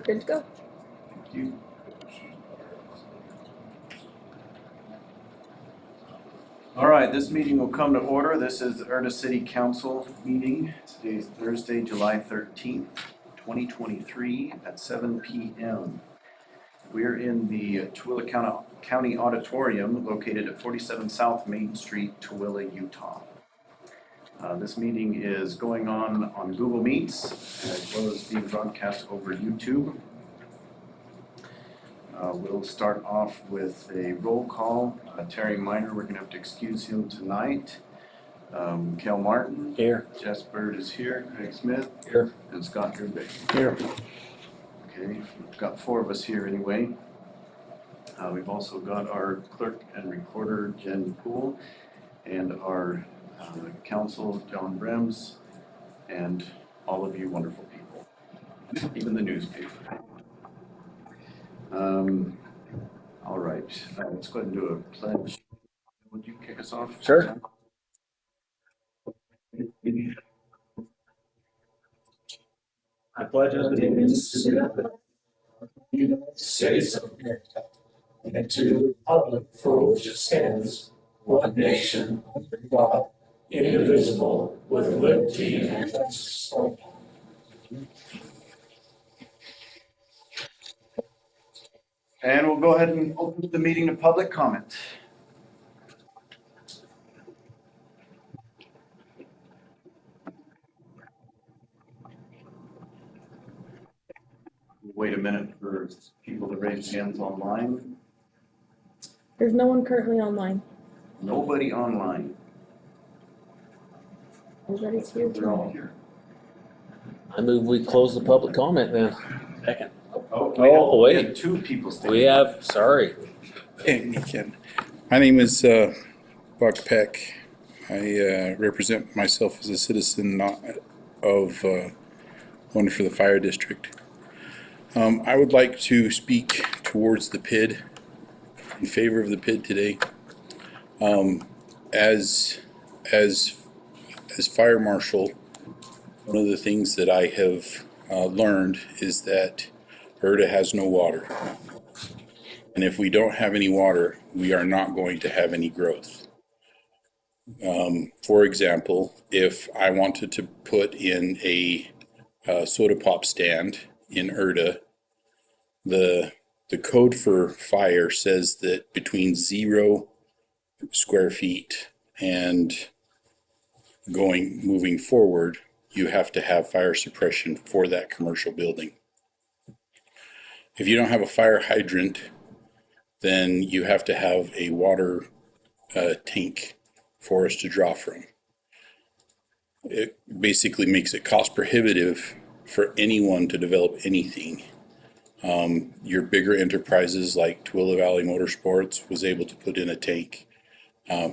Good to go. Thank you. All right, this meeting will come to order. This is the Erda City Council meeting. Today is Thursday, July 13th, 2023 at 7 p.m. We're in the Tooele County Auditorium located at 47 South Main Street, Tooele, Utah. This meeting is going on Google Meets as well as being broadcast over YouTube. We'll start off with a roll call. Terry Miner, we're going to have to excuse him tonight. Kel Martin. Here. Jess Bird is here. Craig Smith. Here. And Scott Gerbeck. Here. Okay, we've got 4 of us here anyway. We've also got our clerk and recorder, Jen Poole, and our counsel, John Brems, and all of you wonderful people, even the newspaper. All right, let's go ahead and do a pledge. Would you kick us off? Sure. I pledge allegiance to the United States of America and to the republic for which it stands, one nation, under God, indivisible, with liberty and justice for all. And we'll go ahead and open the meeting to public comment. Wait a minute for people to raise hands online. There's no one currently online. Nobody online. Everybody's here. They're all here. I move we close the public comment then. Second. Oh, we wait. have 2 people standing. We have, sorry. Hey, Ken. My name is Buck Peck. I represent myself as a citizen of one for the fire district. I would like to speak towards the PID, in favor of the PID today. As fire marshal, one of the things that I have learned is that Erda has no water. And if we don't have any water, we are not going to have any growth. For example, if I wanted to put in a soda pop stand in Erda, the code for fire says that between 0 square feet and moving forward, you have to have fire suppression for that commercial building. If you don't have a fire hydrant, then you have to have a water tank for us to draw from. It basically makes it cost prohibitive for anyone to develop anything. Your bigger enterprises like Tooele Valley Motorsports was able to put in a tank.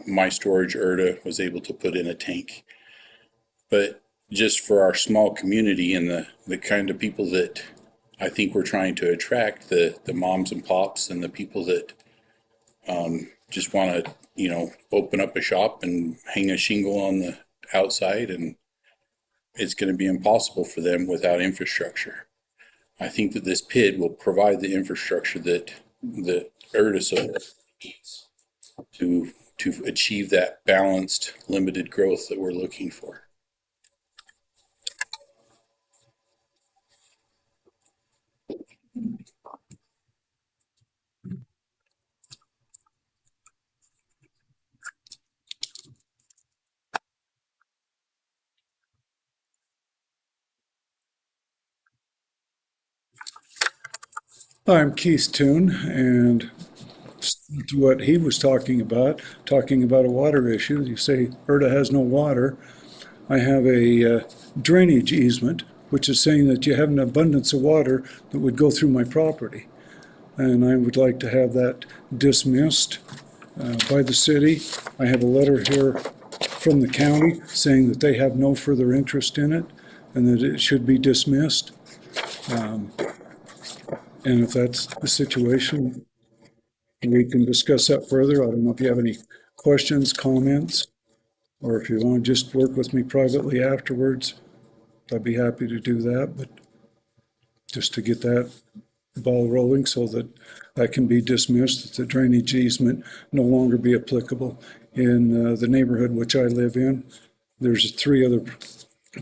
My Storage Erda was able to put in a tank. But just for our small community and the kind of people that I think we're trying to attract, the moms and pops and the people that just want to, open up a shop and hang a shingle on the outside, and it's going to be impossible for them without infrastructure. I think that this PID will provide the infrastructure that Erda needs to achieve that balanced, limited growth that we're looking for. I'm Keith Toon, and to what he was talking about a water issue. You say Erda has no water. I have a drainage easement, which is saying that you have an abundance of water that would go through my property. And I would like to have that dismissed by the city. I have a letter here from the county saying that they have no further interest in it and that it should be dismissed. And if that's the situation, we can discuss that further. I don't know if you have any questions, comments, or if you want to just work with me privately afterwards, I'd be happy to do that. But just to get that ball rolling so that that can be dismissed, that the drainage easement no longer be applicable. In the neighborhood which I live in, there's 3 other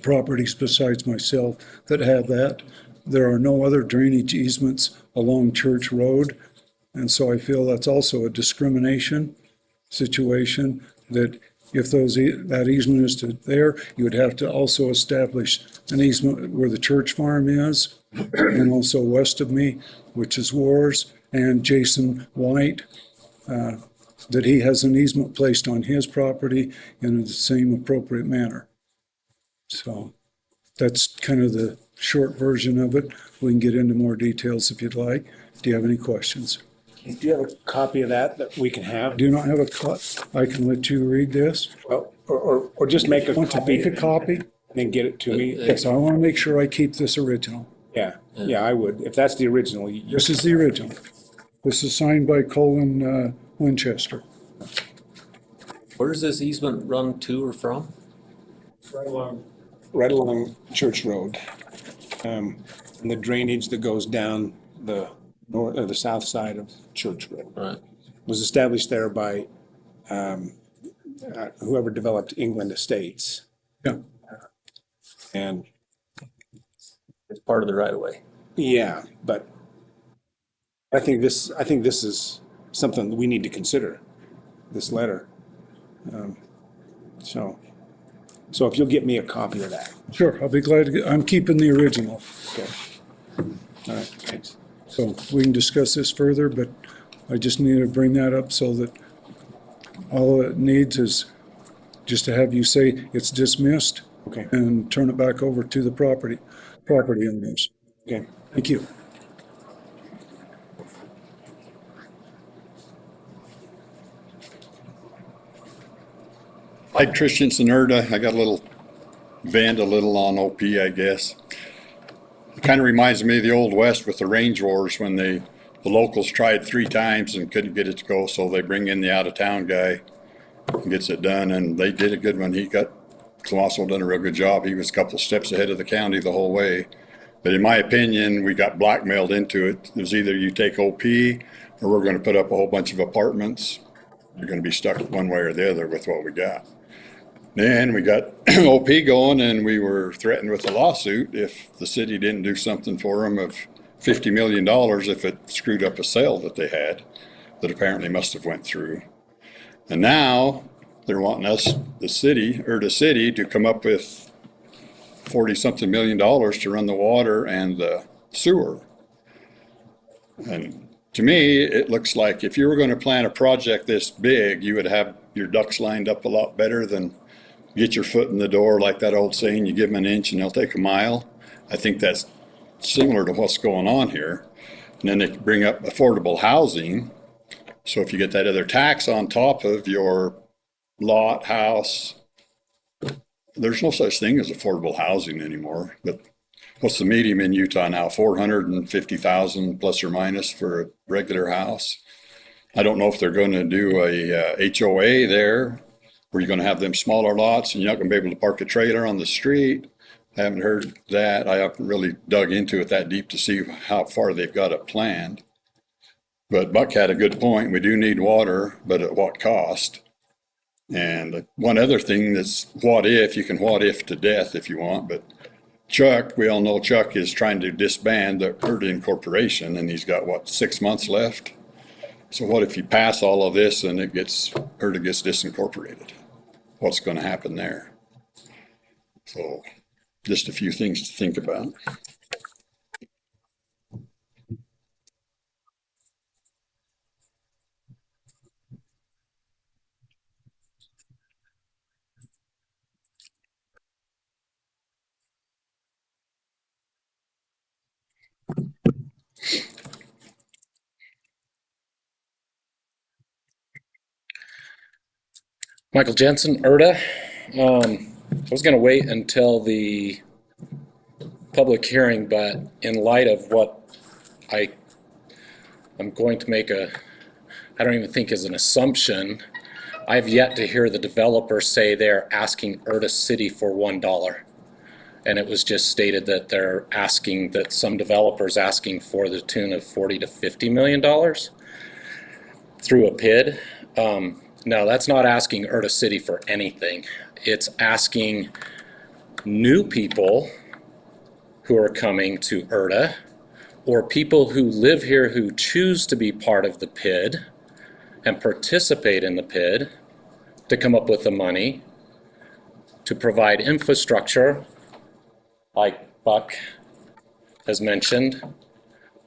properties besides myself that have that. There are no other drainage easements along Church Road. And so I feel that's also a discrimination situation, that if that easement is to there, you would have to also establish an easement where the church farm is, and also west of me, which is Wars, and Jason White, that he has an easement placed on his property in the same appropriate manner. So that's kind of the short version of it. We can get into more details if you'd like. Do you have any questions? Do you have a copy of that we can have? Do you not have I can let you read this? Well, or just make a Want to copy make a copy? and then get it to me? Yes, I want to make sure I keep this original. Yeah, I would. If that's the original, This is the original. This is signed by Colin Winchester. Where does this easement run to or from? right along Church Road. And the drainage that goes down the north or the south side of Church Road Right. was established there by whoever developed England Estates. Yeah. And It's part of the right of way. yeah, but I think this is something that we need to consider, this letter. So if you'll get me a copy of that. Sure, I'll be glad to I'm keeping the original. Okay. All right, thanks. So we can discuss this further, but I just need to bring that up so that all it needs is just to have you say it's dismissed. Okay. And turn it back over to the property owners. Okay. Thank you. Like Christensen, Erda, I got a little vent a little on OP, I guess. It kind of reminds me of the Old West with the range wars when the locals tried 3 times and couldn't get it to go, so they bring in the out-of-town guy and gets it done, and they did a good one. Colossal done a real good job. He was a couple steps ahead of the county the whole way. But in my opinion, we got blackmailed into it. It was either you take OP or we're going to put up a whole bunch of apartments. You're going to be stuck one way or the other with what we got. Then we got OP going, and we were threatened with a lawsuit if the city didn't do something for them of $50 million if it screwed up a sale that they had that apparently must have went through. And now they're wanting us, the city, Erda City, to come up with 40-something million dollars to run the water and the sewer. And to me, it looks like if you were going to plan a project this big, you would have your ducks lined up a lot better than get your foot in the door, like that old saying, you give them an inch and they'll take a mile. I think that's similar to what's going on here. And then they bring up affordable housing. So if you get that other tax on top of your lot, house, there's no such thing as affordable housing anymore. But what's the median in Utah now? 450,000 plus or minus for a regular house. I don't know if they're going to do a HOA there, where you're going to have them smaller lots and you're not going to be able to park a trailer on the street. I haven't heard that. I haven't really dug into it that deep to see how far they've got it planned. But Buck had a good point. We do need water, but at what cost? And one other thing that's what if, you can what if to death if you want, but Chuck, we all know Chuck is trying to disband the Erda Incorporation, and he's got, 6 months left? So what if you pass all of this and Erda gets disincorporated? What's going to happen there? So just a few things to think about. Michael Jensen, Erda. I was going to wait until the public hearing, but in light of what I'm going to make I don't even think is an assumption, I've yet to hear the developer say they're asking Erda City for $1. And it was just stated that they're asking, that some developers asking for the tune of $40 to $50 million through a PID. No, that's not asking Erda City for anything. It's asking new people who are coming to Erda, or people who live here who choose to be part of the PID and participate in the PID, to come up with the money to provide infrastructure, like Buck has mentioned,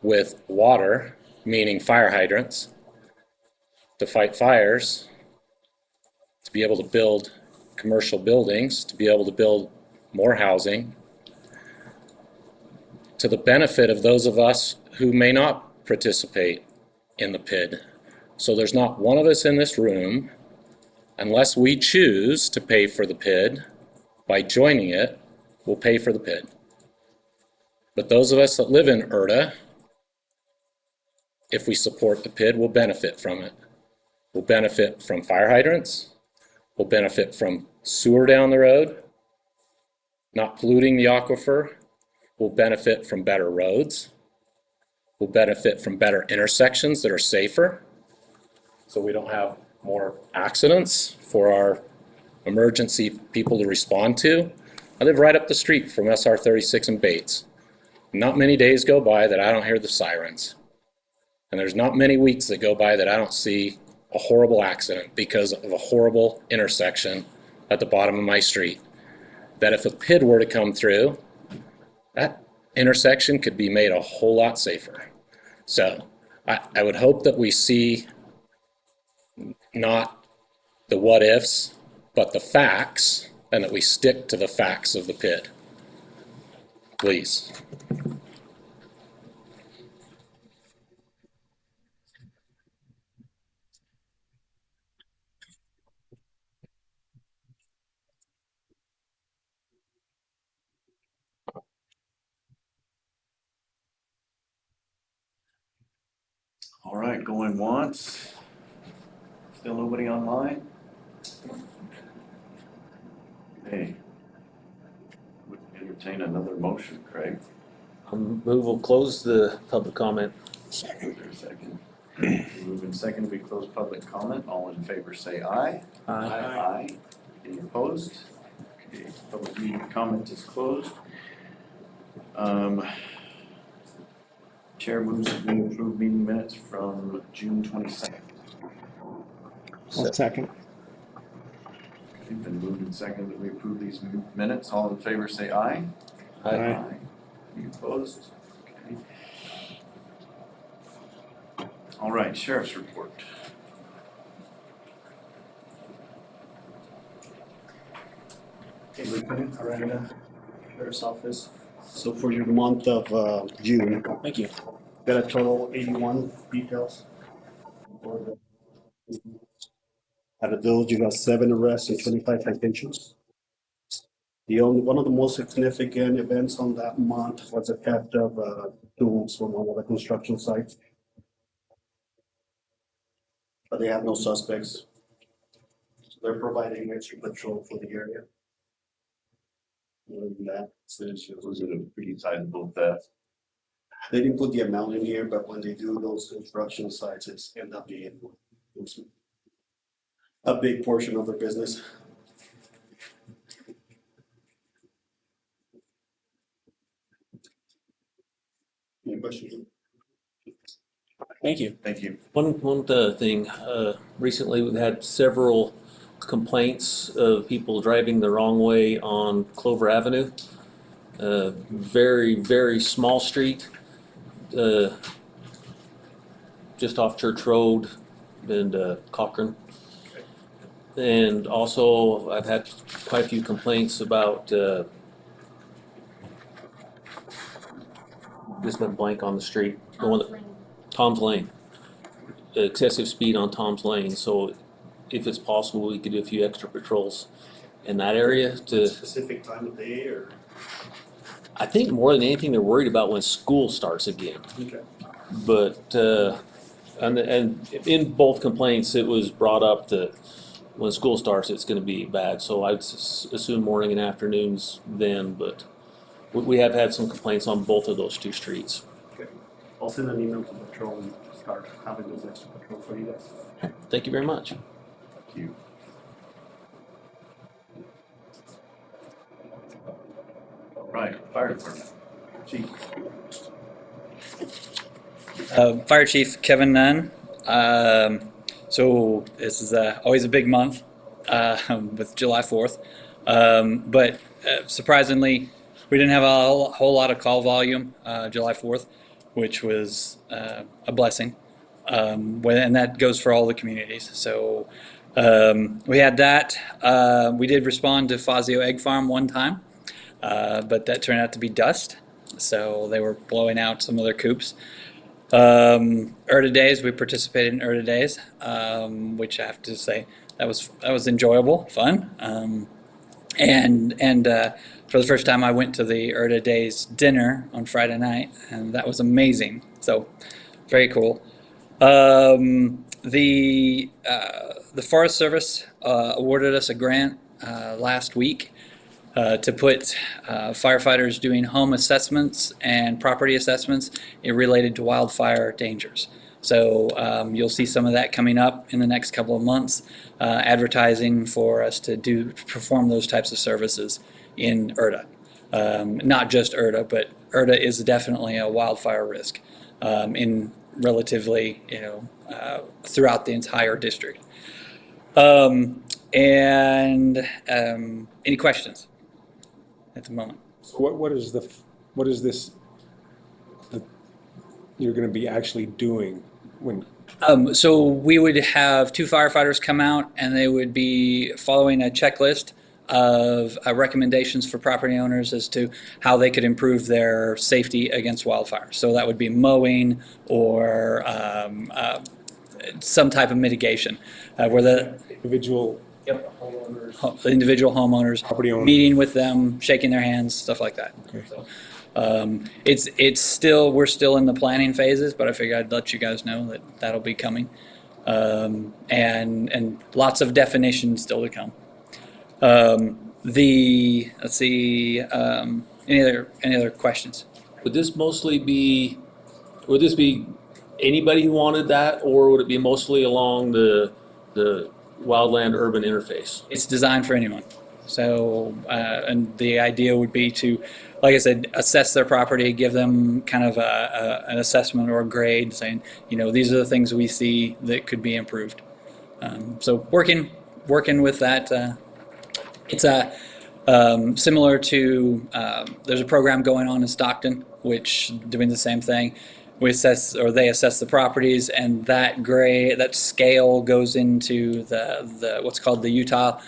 with water, meaning fire hydrants, to fight fires, to be able to build commercial buildings, to be able to build more housing, to the benefit of those of us who may not participate in the PID. So there's not one of us in this room, unless we choose to pay for the PID by joining it, will pay for the PID. But those of us that live in Erda, if we support the PID, will benefit from it. We'll benefit from fire hydrants, we'll benefit from sewer down the road, not polluting the aquifer, we'll benefit from better roads, we'll benefit from better intersections that are safer, so we don't have more accidents for our emergency people to respond to. I live right up the street from SR 36 and Bates. Not many days go by that I don't hear the sirens. And there's not many weeks that go by that I don't see a horrible accident because of a horrible intersection at the bottom of my street. That if a PID were to come through, that intersection could be made a whole lot safer. So I would hope that we see not the what ifs, but the facts, and that we stick to the facts of the PID. Please. All right, going once. Still nobody online? Hey. Would entertain another motion, Craig. Move will close the public comment. Second. For a second. Move in second, we close public comment. All in favor say aye. Aye. Any opposed? Okay, public meeting comment is closed. Chair moves that we approve meeting minutes from June 22nd. Second. Okay, been moved and seconded that we approve these minutes. All in favor say aye. Aye. Any opposed? Okay. All right, sheriff's report. Okay, Lieutenant Erda, Sheriff's Office. So for your month of June. Thank you. Got a total 81 details. Out of those, you got 7 arrests and 25 citations. One of the most significant events on that month was the theft of tools from one of the construction sites. But they have no suspects. So they're providing extra patrol for the area. Other than that, Was it a pretty sizable theft? they didn't put the amount in here, but when they do those construction sites, it's end up being a big portion of their business. Any questions? Thank you. Thank you. One thing, recently we've had several complaints of people driving the wrong way on Clover Avenue. Very, very small street, just off Church Road and Cochrane. And also, I've had quite a few complaints about, just went blank on the street. Tom's Lane. Excessive speed on Tom's Lane, so if it's possible, we could do a few extra patrols in that area to, Specific time of day or? I think more than anything, they're worried about when school starts again. Okay. But, and in both complaints, it was brought up that when school starts, it's gonna be bad, so I'd assume morning and afternoons then, but We have had some complaints on both of those two streets. Okay. I'll send an email to patrol and start having those extra patrols for you guys. Thank you very much. Thank you. All right, fire department. Chief. Fire Chief Kevin Nunn. So this is always a big month with July 4th. But surprisingly, we didn't have a whole lot of call volume July 4th, which was a blessing. And that goes for all the communities. So we had that. We did respond to Fazio Egg Farm one time, but that turned out to be dust. So they were blowing out some of their coops. Erda Days, we participated in Erda Days, which I have to say that was enjoyable, fun. And for the first time I went to the Erda Days dinner on Friday night, and that was amazing. So very cool. The Forest Service awarded us a grant last week to put firefighters doing home assessments and property assessments related to wildfire dangers. So you'll see some of that coming up in the next couple of months, advertising for us to perform those types of services in Erda. Not just Erda, but Erda is definitely a wildfire risk in relatively, throughout the entire district. Any questions at the moment? So what is this that you're going to be actually doing when? So we would have two firefighters come out, and they would be following a checklist of recommendations for property owners as to how they could improve their safety against wildfires. So that would be mowing or some type of mitigation, where the Individual individual homeowners, property owners. meeting with them, shaking their hands, stuff like that. Okay. So, we're still in the planning phases, but I figured I'd let you guys know that that'll be coming, and lots of definitions still to come. Let's see, any other questions? Would this be anybody who wanted that, or would it be mostly along the wildland urban interface? It's designed for anyone. So, and the idea would be to, like I said, assess their property, give them kind of an assessment or a grade saying, these are the things we see that could be improved. So working with that, it's similar to, there's a program going on in Stockton, which doing the same thing. They assess the properties, and that scale goes into the what's called the Utah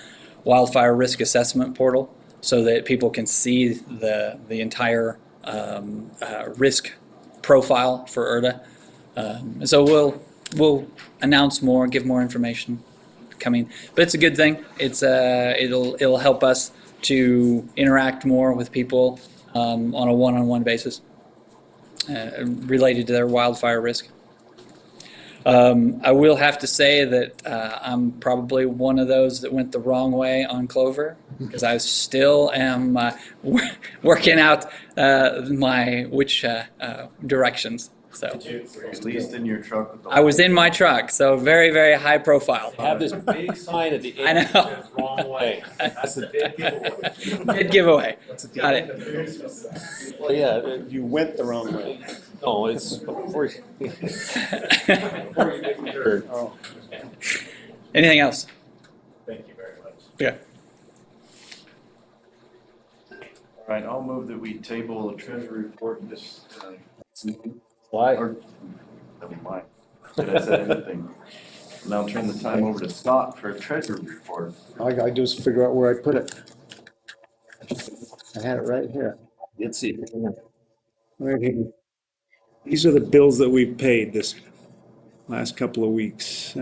Wildfire Risk Assessment Portal, so that people can see the entire risk profile for Erda. So we'll announce more, give more information coming, but it's a good thing. It'll help us to interact more with people on a one-on-one basis. Related to their wildfire risk. I will have to say that I'm probably one of those that went the wrong way on Clover, because I still am working out which directions. So At least in your truck with the. I was in my truck, so very, very high profile. They have this big sign at the I end. know. Wrong way. That's a big giveaway. Good giveaway. Got it. Well, yeah, You went the wrong way. no, it's before you. Before you get your- Anything else? Thank you very much. Yeah. All right, I'll move that we table the treasury report this. Why? Or, never mind. Did I say anything? Now turn the time over to Scott for a treasury report. All I gotta do is figure out where I put it. I had it right here. Let's see. Right here. These are the bills that we've paid this last couple of weeks.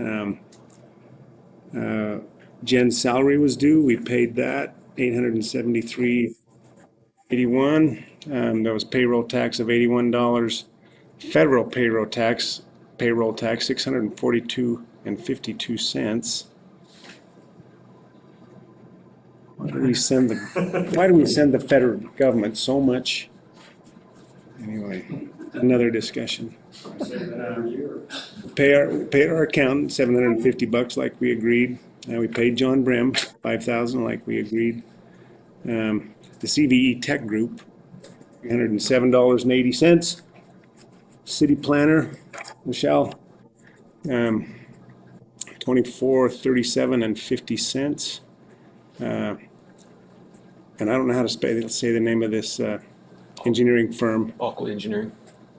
Jen's salary was due. We paid that, $873.81. That was payroll tax of $81. Federal payroll tax, $642.52. Why do we send the federal government so much? Anyway, another discussion. Paid our accountant $750 like we agreed. We paid John Brem $5,000 like we agreed. The CVE Tech Group, $107.80. City planner, Michelle, $24.37.50. And I don't know how to say the name of this engineering firm. Aqua Engineering.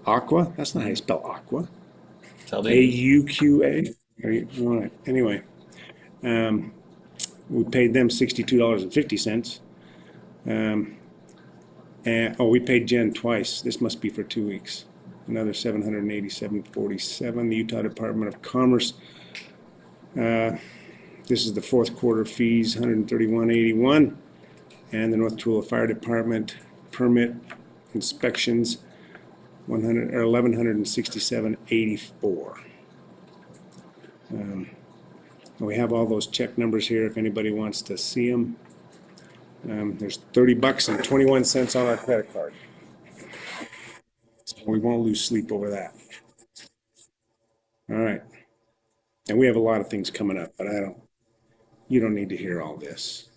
Aqua? That's not how you spell Aqua. That's how they. AUQA? All right. Anyway, we paid them $62.50. And we paid Jen twice. This must be for 2 weeks. Another $787.47. The Utah Department of Commerce. This is the fourth quarter fees, $131.81. And the North Tooele Fire Department permit inspections, $1,167.84. We have all those check numbers here if anybody wants to see them. There's $30.21 on our credit card. We won't lose sleep over that. All right. And we have a lot of things coming up, but you don't need to hear all this.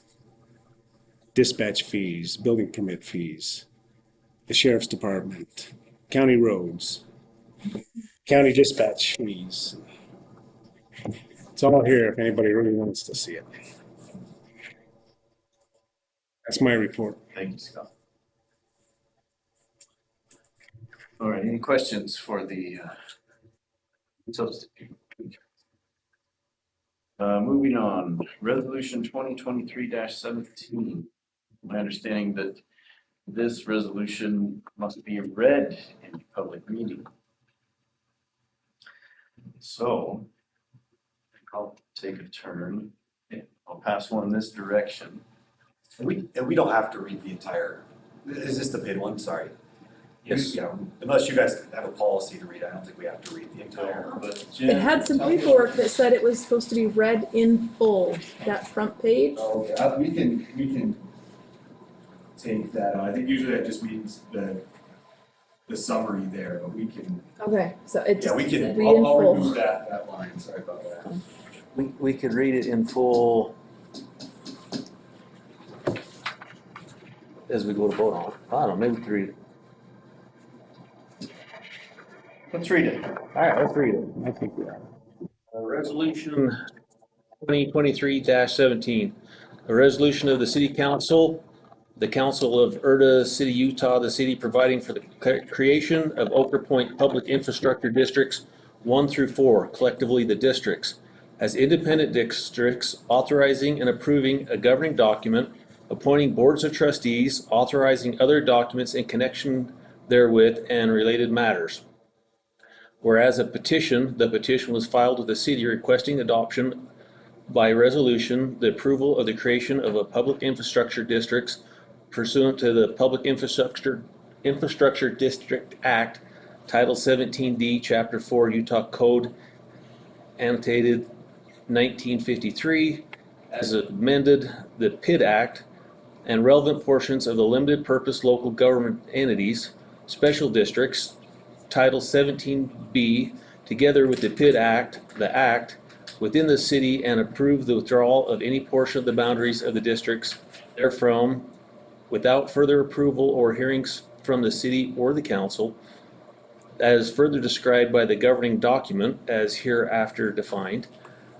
Dispatch fees, building permit fees, the sheriff's department, county roads, county dispatch fees. It's all here if anybody really wants to see it. That's my report. Thank you, Scott. All right, any questions for the substitute? Moving on, resolution 2023-17. My understanding that this resolution must be read in public meeting. So I'll take a turn. I'll pass one in this direction. And we don't have to read the entire, is this the PID one? Sorry. Yes. Yeah, unless you guys have a policy to read, I don't think we have to read the entire. But It Jen, had some tell me- paperwork that said it was supposed to be read in full, that front page. Oh, okay, we can take that, I think usually that just means the summary there, but we can, Okay, so it yeah, just we read can, in I'll full. remove that line, sorry about that. We could read it in full as we go to vote on it. I don't know, maybe we could read it. Let's read it. All right, let's read it. I think we are. Resolution 2023-17, a resolution of the City Council, the Council of Erda, City, Utah, the city providing for the creation of Ochre Point Public Infrastructure Districts 1 through 4, collectively the districts, as independent districts, authorizing and approving a governing document, appointing boards of trustees, authorizing other documents in connection therewith and related matters. Whereas the petition was filed with the city requesting adoption by resolution, the approval of the creation of a public infrastructure districts pursuant to the Public Infrastructure District Act, Title 17D, Chapter 4, Utah Code, annotated 1953, as amended the PID Act, and relevant portions of the limited purpose local government entities, special districts, Title 17B, together with the PID Act, within the city, and approve the withdrawal of any portion of the boundaries of the districts therefrom, without further approval or hearings from the city or the council, as further described by the governing document as hereafter defined,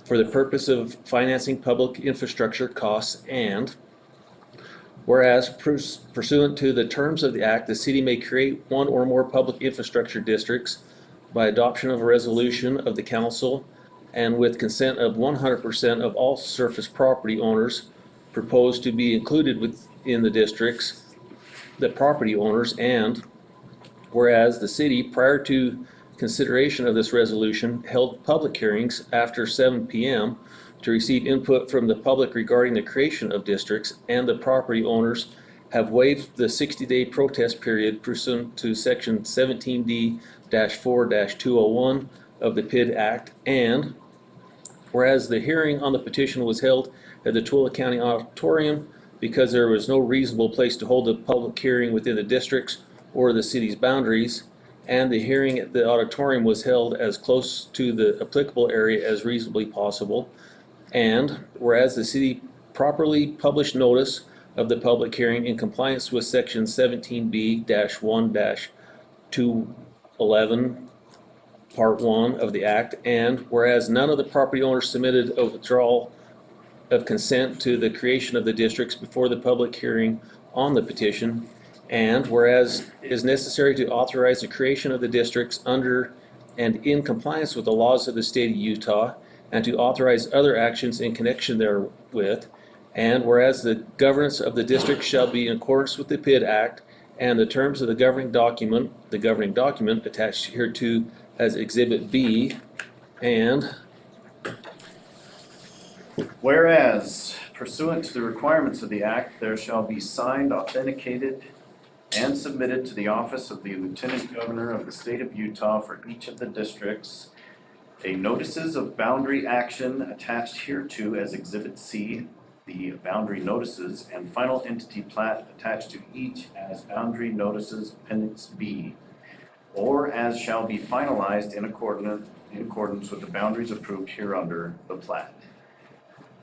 for the purpose of financing public infrastructure costs, and whereas pursuant to the terms of the act, the city may create one or more public infrastructure districts by adoption of a resolution of the council and with consent of 100% of all surface property owners proposed to be included within the districts, the property owners, and whereas the city, prior to consideration of this resolution, held public hearings after 7 p.m. to receive input from the public regarding the creation of districts, and the property owners have waived the 60-day protest period pursuant to Section 17D-4-201 of the PID Act, and whereas the hearing on the petition was held at the Tooele County Auditorium, because there was no reasonable place to hold a public hearing within the districts or the city's boundaries, and the hearing at the auditorium was held as close to the applicable area as reasonably possible. And whereas the city properly published notice of the public hearing in compliance with section 17B-1-211, part 1 of the act, and whereas none of the property owners submitted a withdrawal of consent to the creation of the districts before the public hearing on the petition, and whereas it is necessary to authorize the creation of the districts under and in compliance with the laws of the state of Utah, and to authorize other actions in connection therewith, and whereas the governance of the district shall be in accordance with the PID Act and the terms of the governing document attached hereto as Exhibit B, and whereas pursuant to the requirements of the act, there shall be signed, authenticated, and submitted to the office of the Lieutenant Governor of the state of Utah for each of the districts, a notices of boundary action attached hereto as Exhibit C, the boundary notices, and final entity plat attached to each as boundary notices Appendix B, or as shall be finalized in accordance with the boundaries approved hereunder the plat.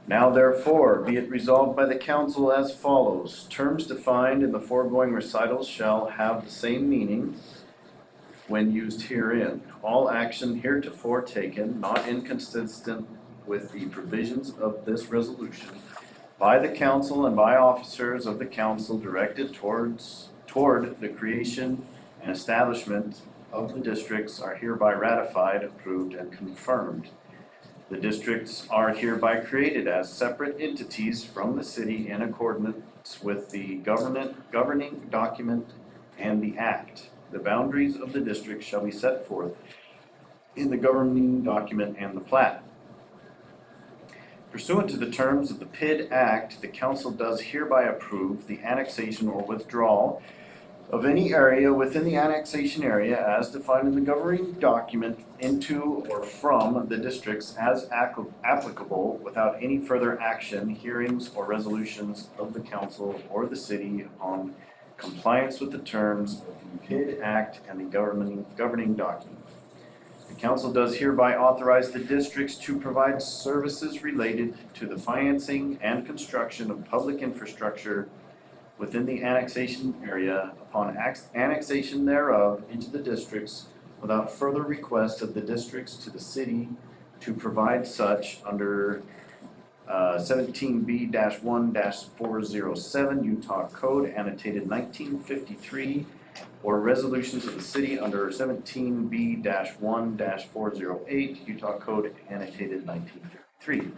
Now therefore, be it resolved by the council as follows. Terms defined in the foregoing recitals shall have the same meaning when used herein. All action heretofore taken, not inconsistent with the provisions of this resolution, by the council and by officers of the council directed toward the creation and establishment of the districts are hereby ratified, approved, and confirmed. The districts are hereby created as separate entities from the city in accordance with the governing document and the act. The boundaries of the district shall be set forth in the governing document and the plat. Pursuant to the terms of the PID Act, the council does hereby approve the annexation or withdrawal of any area within the annexation area as defined in the governing document into or from the districts as applicable without any further action, hearings, or resolutions of the council or the city upon compliance with the terms of the PID Act and the governing document. The council does hereby authorize the districts to provide services related to the financing and construction of public infrastructure within the annexation area upon annexation thereof into the districts without further request of the districts to the city to provide such under 17B-1-407 Utah Code annotated 1953 or resolutions of the city under 17B-1-408 Utah Code annotated 1953.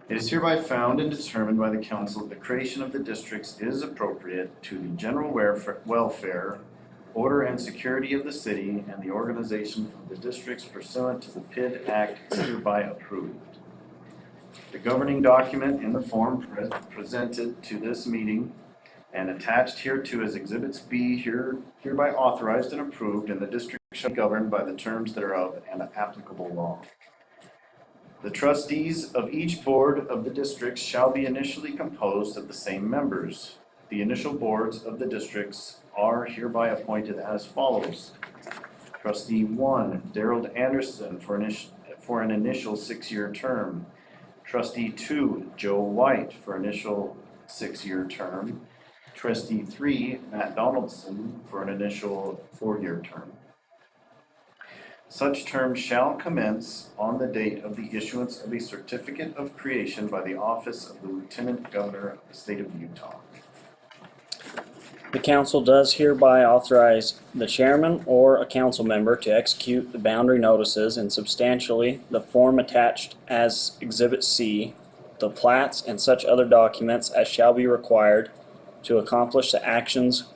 It is hereby found and determined by the council that the creation of the districts is appropriate to the general welfare, order, and security of the city, and the organization of the districts pursuant to the PID Act is hereby approved. The governing document in the form presented to this meeting and attached hereto as Exhibits B hereby authorized and approved, and the district shall be governed by the terms thereof and applicable law. The trustees of each board of the districts shall be initially composed of the same members. The initial boards of the districts are hereby appointed as follows. Trustee 1, Darrell Anderson for an initial 6-year term. Trustee 2, Joe White for initial 6-year term. Trustee 3, Matt Donaldson for an initial 4-year term. Such terms shall commence on the date of the issuance of a certificate of creation by the office of the Lieutenant Governor of the state of Utah. The council does hereby authorize the chairman or a council member to execute the boundary notices in substantially the form attached as Exhibit C, the plats and such other documents as shall be required to accomplish the actions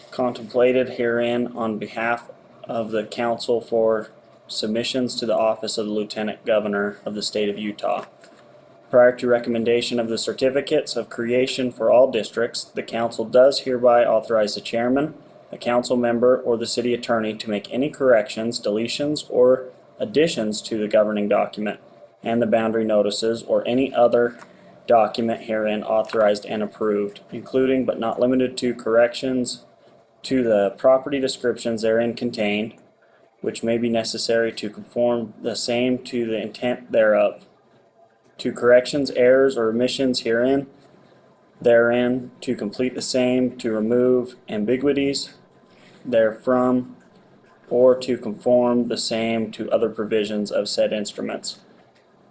contemplated herein on behalf of the council for submissions to the office of the Lieutenant Governor of the state of Utah. Prior to recommendation of the certificates of creation for all districts, the council does hereby authorize the chairman, a council member, or the city attorney to make any corrections, deletions, or additions to the governing document and the boundary notices or any other document herein authorized and approved, including but not limited to corrections to the property descriptions therein contained, which may be necessary to conform the same to the intent thereof, to corrections, errors, or omissions therein, to complete the same, to remove ambiguities therefrom, or to conform the same to other provisions of said instruments,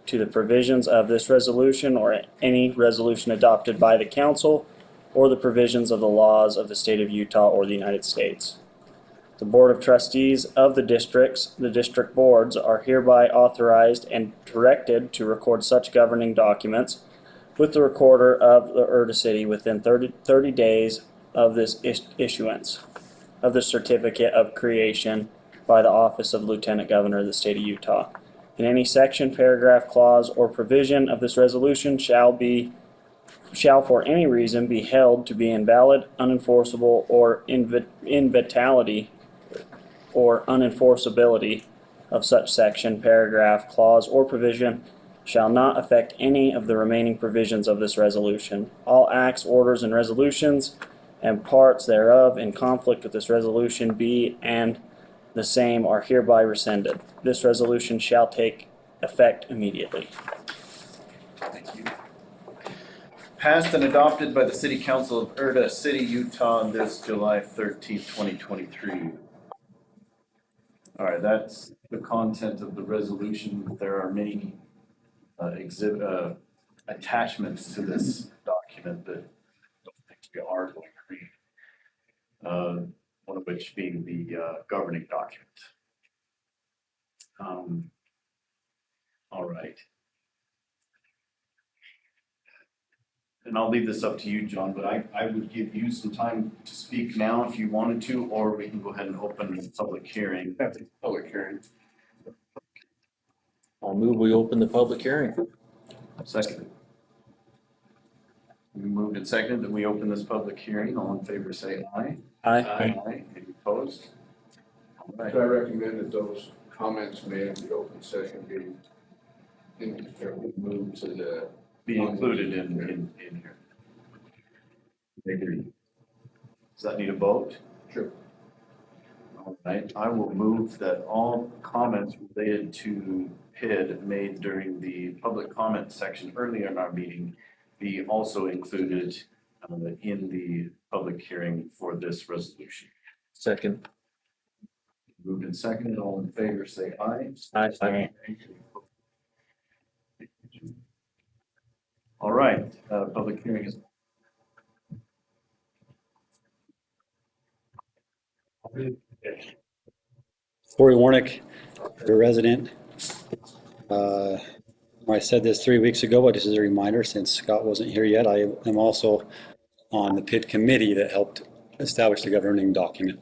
to the provisions of this resolution or any resolution adopted by the council, or the provisions of the laws of the state of Utah or the United States. The Board of Trustees of the districts, the district boards, are hereby authorized and directed to record such governing documents with the recorder of the Erda City within 30 days of this issuance of the certificate of creation by the office of Lieutenant Governor of the state of Utah. In any section, paragraph, clause, or provision of this resolution shall for any reason be held to be invalid, unenforceable, or invitality or unenforceability of such section, paragraph, clause, or provision shall not affect any of the remaining provisions of this resolution. All acts, orders, and resolutions and parts thereof in conflict with this resolution be and the same are hereby rescinded. This resolution shall take effect immediately. Thank you. Passed and adopted by the City Council of Erda City, Utah on this July 13th, 2023. All right, that's the content of the resolution. There are many attachments to this document that I don't think we are going to read. One of which being the governing document. All right. And I'll leave this up to you, John, but I would give you some time to speak now if you wanted to, or we can go ahead and open the public hearing. Public hearing. I'll move we open the public hearing. Second. We moved and seconded that we open this public hearing. All in favor say aye. Aye. Aye. Any opposed? All right. So I recommend that those comments made in the open session be moved to the. Be included in here. Agree. Does that need a vote? Sure. All right, I will move that all comments related to PID made during the public comment section earlier in our meeting be also included in the public hearing for this resolution. Second. Moved and seconded, all in favor say aye. Aye. Aye. All right, public hearing is. Corey Warnick, the resident. I said this 3 weeks ago, but this is a reminder since Scott wasn't here yet. I am also on the PID committee that helped establish the governing document.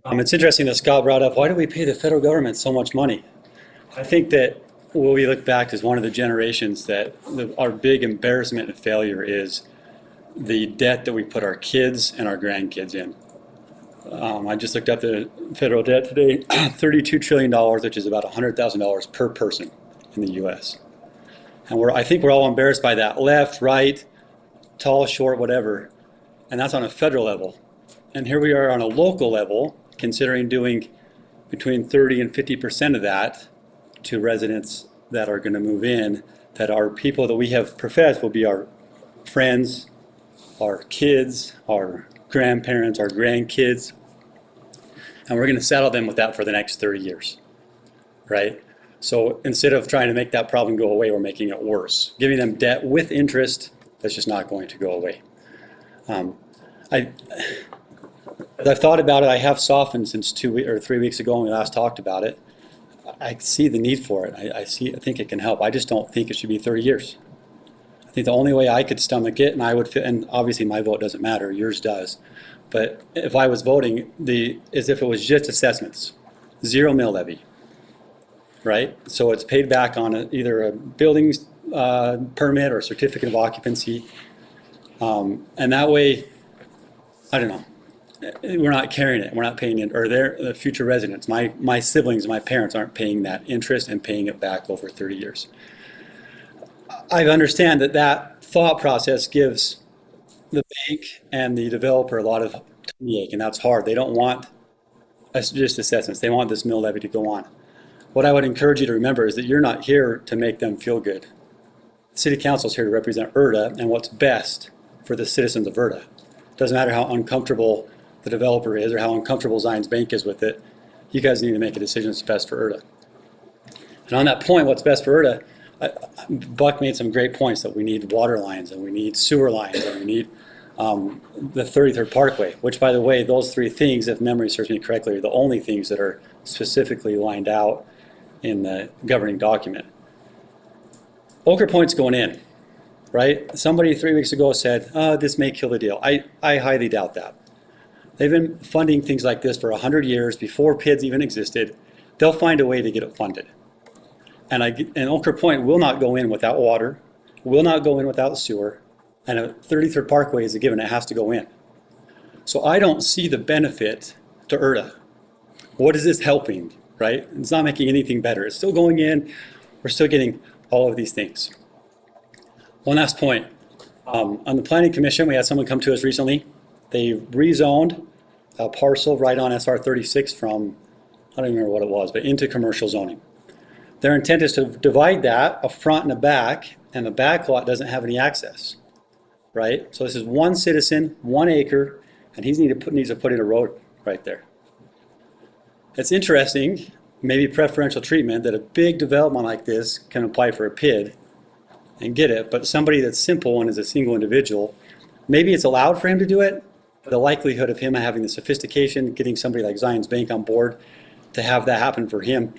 It's interesting that Scott brought up, why do we pay the federal government so much money? I think that what we look back as one of the generations that our big embarrassment and failure is the debt that we put our kids and our grandkids in. I just looked up the federal debt today, $32 trillion, which is about $100,000 per person in the U.S. And I think we're all embarrassed by that, left, right, tall, short, whatever. And that's on a federal level. And here we are on a local level, considering doing between 30 and 50% of that to residents that are going to move in, that are people that we have professed will be our friends, our kids, our grandparents, our grandkids. And we're going to saddle them with that for the next 30 years, right? So instead of trying to make that problem go away, we're making it worse. Giving them debt with interest, that's just not going to go away. As I've thought about it, I have softened since 2 or 3 weeks ago when we last talked about it. I see the need for it. I think it can help. I just don't think it should be 30 years. I think the only way I could stomach it, and I would fit, and obviously my vote doesn't matter, yours does. But if I was voting, as if it was just assessments, zero mill levy, right? So it's paid back on either a building permit or a certificate of occupancy. And that way, I don't know, we're not carrying it, we're not paying it, or the future residents, my siblings, my parents aren't paying that interest and paying it back over 30 years. I understand that that thought process gives the bank and the developer a lot of tummy ache, and that's hard. They don't want us just assessments. They want this mill levy to go on. What I would encourage you to remember is that you're not here to make them feel good. The city council is here to represent Erda and what's best for the citizens of Erda. Doesn't matter how uncomfortable the developer is or how uncomfortable Zions Bank is with it. You guys need to make a decision that's best for Erda. And on that point, what's best for Erda, Buck made some great points that we need water lines and we need sewer lines and we need the 33rd Parkway, which, by the way, those three things, if memory serves me correctly, are the only things that are specifically lined out in the governing document. Ochre Point's going in, right? Somebody 3 weeks ago said, oh, this may kill the deal. I highly doubt that. They've been funding things like this for 100 years before PIDs even existed. They'll find a way to get it funded. And Ochre Point will not go in without water, will not go in without sewer, and a 33rd Parkway is a given, it has to go in. So I don't see the benefit to Erda. What is this helping, right? It's not making anything better. It's still going in, we're still getting all of these things. One last point. On the Planning Commission, we had someone come to us recently. They rezoned a parcel right on SR 36 from, I don't even remember what it was, but into commercial zoning. Their intent is to divide that, a front and a back, and the back lot doesn't have any access, right? So this is one citizen, 1 acre, and he needs to put in a road right there. It's interesting, maybe preferential treatment, that a big development like this can apply for a PID and get it, but somebody that's simple and is a single individual, maybe it's allowed for him to do it, but the likelihood of him having the sophistication, getting somebody like Zions Bank on board to have that happen for him,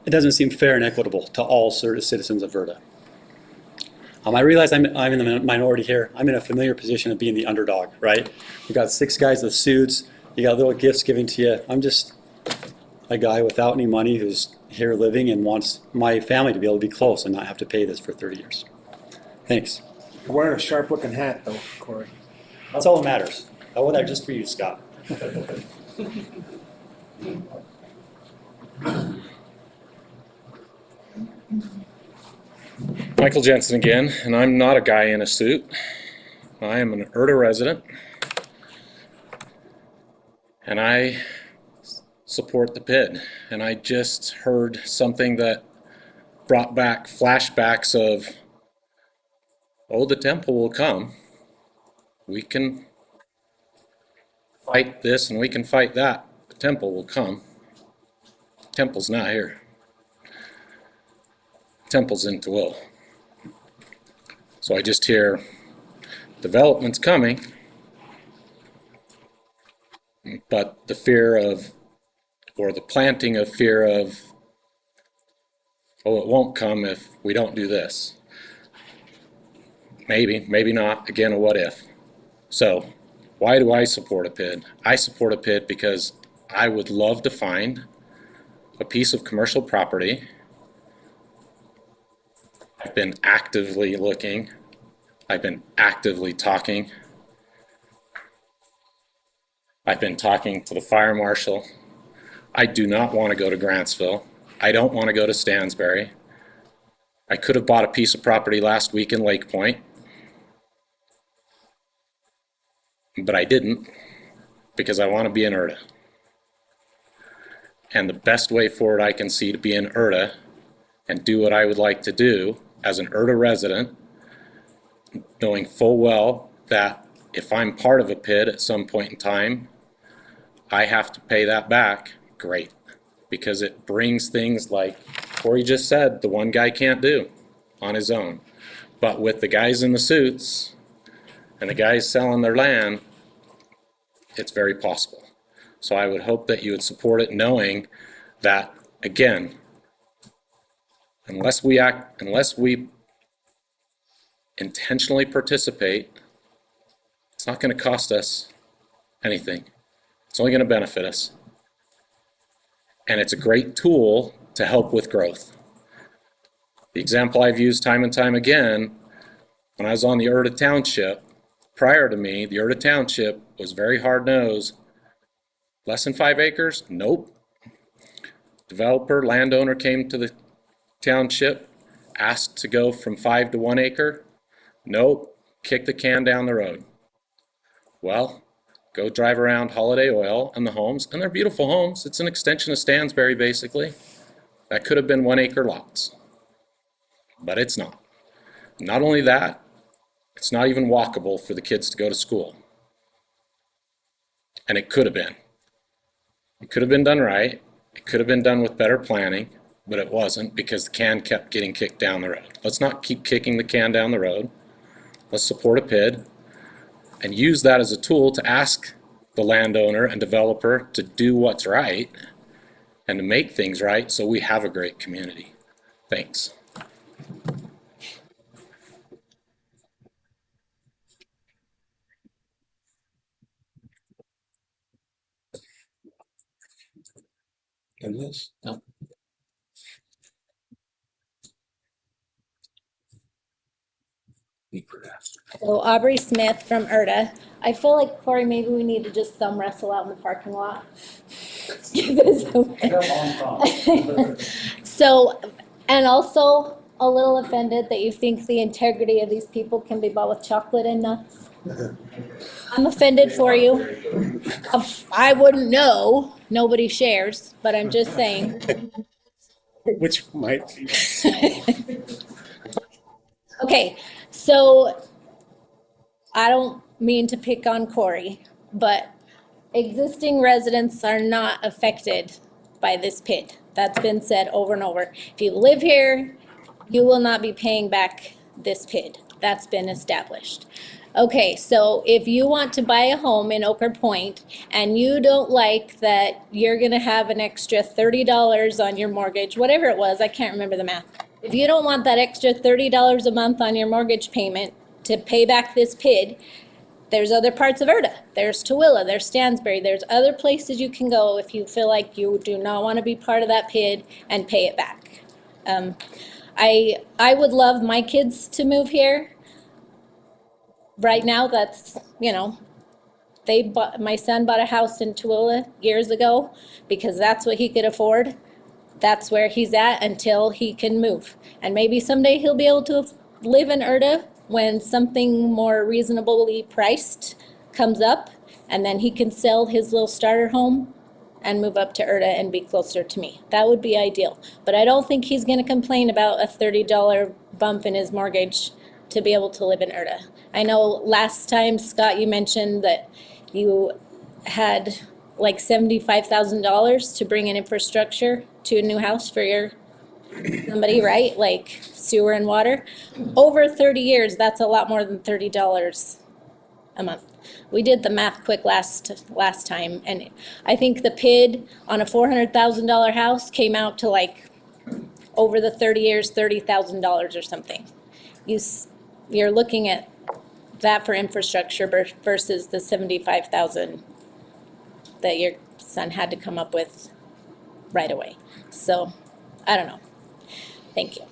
it doesn't seem fair and equitable to all citizens of Erda. I realize I'm in the minority here. I'm in a familiar position of being the underdog, right? We've got 6 guys with suits. You got little gifts given to you. I'm just a guy without any money who's here living and wants my family to be able to be close and not have to pay this for 30 years. Thanks. You're wearing a sharp-looking hat, though, Corey. That's all that matters. I wore that just for you, Scott. Michael Jensen again, and I'm not a guy in a suit. I am an Erda resident, and I support the PID. And I just heard something that brought back flashbacks of, oh, the temple will come. We can fight this and we can fight that. The temple will come. The temple's not here. The temple's in Tooele. So I just hear development's coming, but the fear of, or the planting of fear of, oh, it won't come if we don't do this. Maybe, maybe not. Again, a what if. So why do I support a PID? I support a PID because I would love to find a piece of commercial property. I've been actively looking. I've been actively talking. I've been talking to the fire marshal. I do not want to go to Grantsville. I don't want to go to Stansbury. I could have bought a piece of property last week in Lake Point, but I didn't because I want to be in Erda. And the best way forward I can see to be in Erda and do what I would like to do as an Erda resident, knowing full well that if I'm part of a PID at some point in time, I have to pay that back, great. Because it brings things like Corey just said, the one guy can't do on his own. But with the guys in the suits and the guys selling their land, it's very possible. So I would hope that you would support it, knowing that, again, unless we intentionally participate, it's not going to cost us anything. It's only going to benefit us. And it's a great tool to help with growth. The example I've used time and time again, when I was on the Erda Township, prior to me, the Erda Township was very hard-nosed. Less than 5 acres? Nope. Developer, landowner came to the township, Asked to go from 5 to 1 acre? Nope, kick the can down the road. Well, go drive around Holiday Oil and the homes, and they're beautiful homes. It's an extension of Stansbury, basically. That could have been 1 acre lots, but it's not. Not only that, it's not even walkable for the kids to go to school. And it could have been. It could have been done right. It could have been done with better planning, but it wasn't because the can kept getting kicked down the road. Let's not keep kicking the can down the road. Let's support a PID and use that as a tool to ask the landowner and developer to do what's right and to make things right so we have a great community. Thanks. And this? No. So Aubrey Smith from Erda. I feel like, Corey, maybe we need to just thumb wrestle out in the parking lot. So, and also a little offended that you think the integrity of these people can be bought with chocolate and nuts. I'm offended for you. I wouldn't know. Nobody shares, but I'm just saying. Which might be. Okay, so I don't mean to pick on Corey, but existing residents are not affected by this PID. That's been said over and over. If you live here, you will not be paying back this PID. That's been established. Okay, so if you want to buy a home in Ochre Point and you don't like that you're gonna have an extra $30 on your mortgage, whatever it was, I can't remember the math. If you don't want that extra $30 a month on your mortgage payment to pay back this PID, there's other parts of Erda. There's Tooele, there's Stansbury, there's other places you can go if you feel like you do not want to be part of that PID and pay it back. I would love my kids to move here. Right now, that's, you know, my son bought a house in Tooele years ago because that's what he could afford. That's where he's at until he can move. And maybe someday he'll be able to live in Erda when something more reasonably priced comes up, and then he can sell his little starter home and move up to Erda and be closer to me. That would be ideal. But I don't think he's gonna complain about a $30 bump in his mortgage to be able to live in Erda. I know last time, Scott, you mentioned that you had like $75,000 to bring in infrastructure to a new house for your somebody, right? Like sewer and water. Over 30 years, that's a lot more than $30 a month. We did the math quick last time, and I think the PID on a $400,000 house came out to like over the 30 years, $30,000 or something. You're looking at that for infrastructure versus the $75,000 that your son had to come up with right away. So, I don't know. Thank you.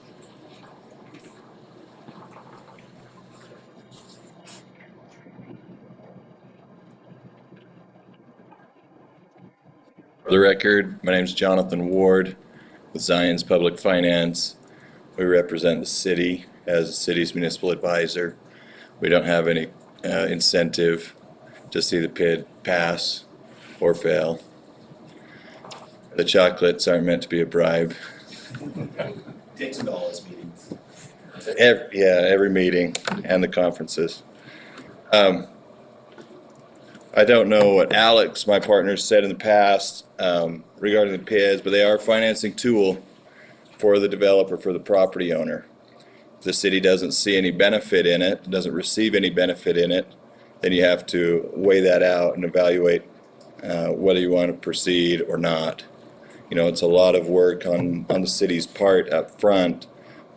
For the record, my name is Jonathan Ward with Zion's Public Finance. We represent the city as the city's municipal advisor. We don't have any incentive to see the PID pass or fail. The chocolates aren't meant to be a bribe. Takes them to all his meetings. Every meeting and the conferences. I don't know what Alex, my partner, said in the past regarding the PIDs, but they are a financing tool for the developer, for the property owner. If the city doesn't see any benefit in it, doesn't receive any benefit in it, then you have to weigh that out and evaluate whether you want to proceed or not. You know, it's a lot of work on the city's part up front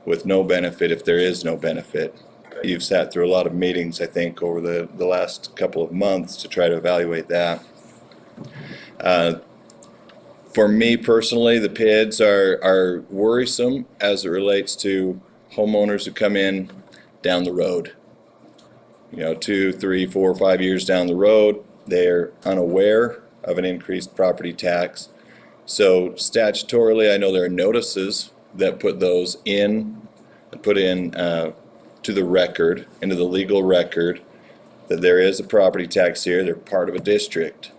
with no benefit if there is no benefit. You've sat through a lot of meetings, I think, over the last couple of months to try to evaluate that. For me personally, the PIDs are worrisome as it relates to homeowners who come in down the road. You know, 2, 3, 4, 5 years down the road, they're unaware of an increased property tax. So statutorily, I know there are notices that put those in put in to the record, into the legal record, that there is a property tax here, they're part of a district.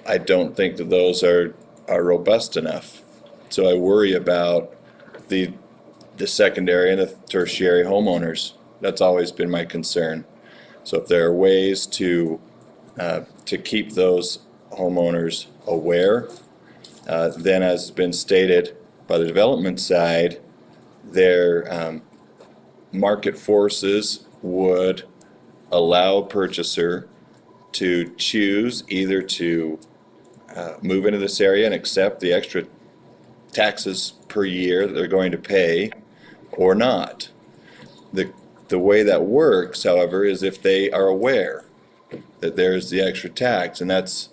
I don't think that those are robust enough. So I worry about the secondary and the tertiary homeowners. That's always been my concern. So if there are ways to keep those homeowners aware, then as has been stated by the development side, their market forces would allow a purchaser to choose either to move into this area and accept the extra taxes per year that they're going to pay or not. The way that works, however, is if they are aware that there's the extra tax, and that's,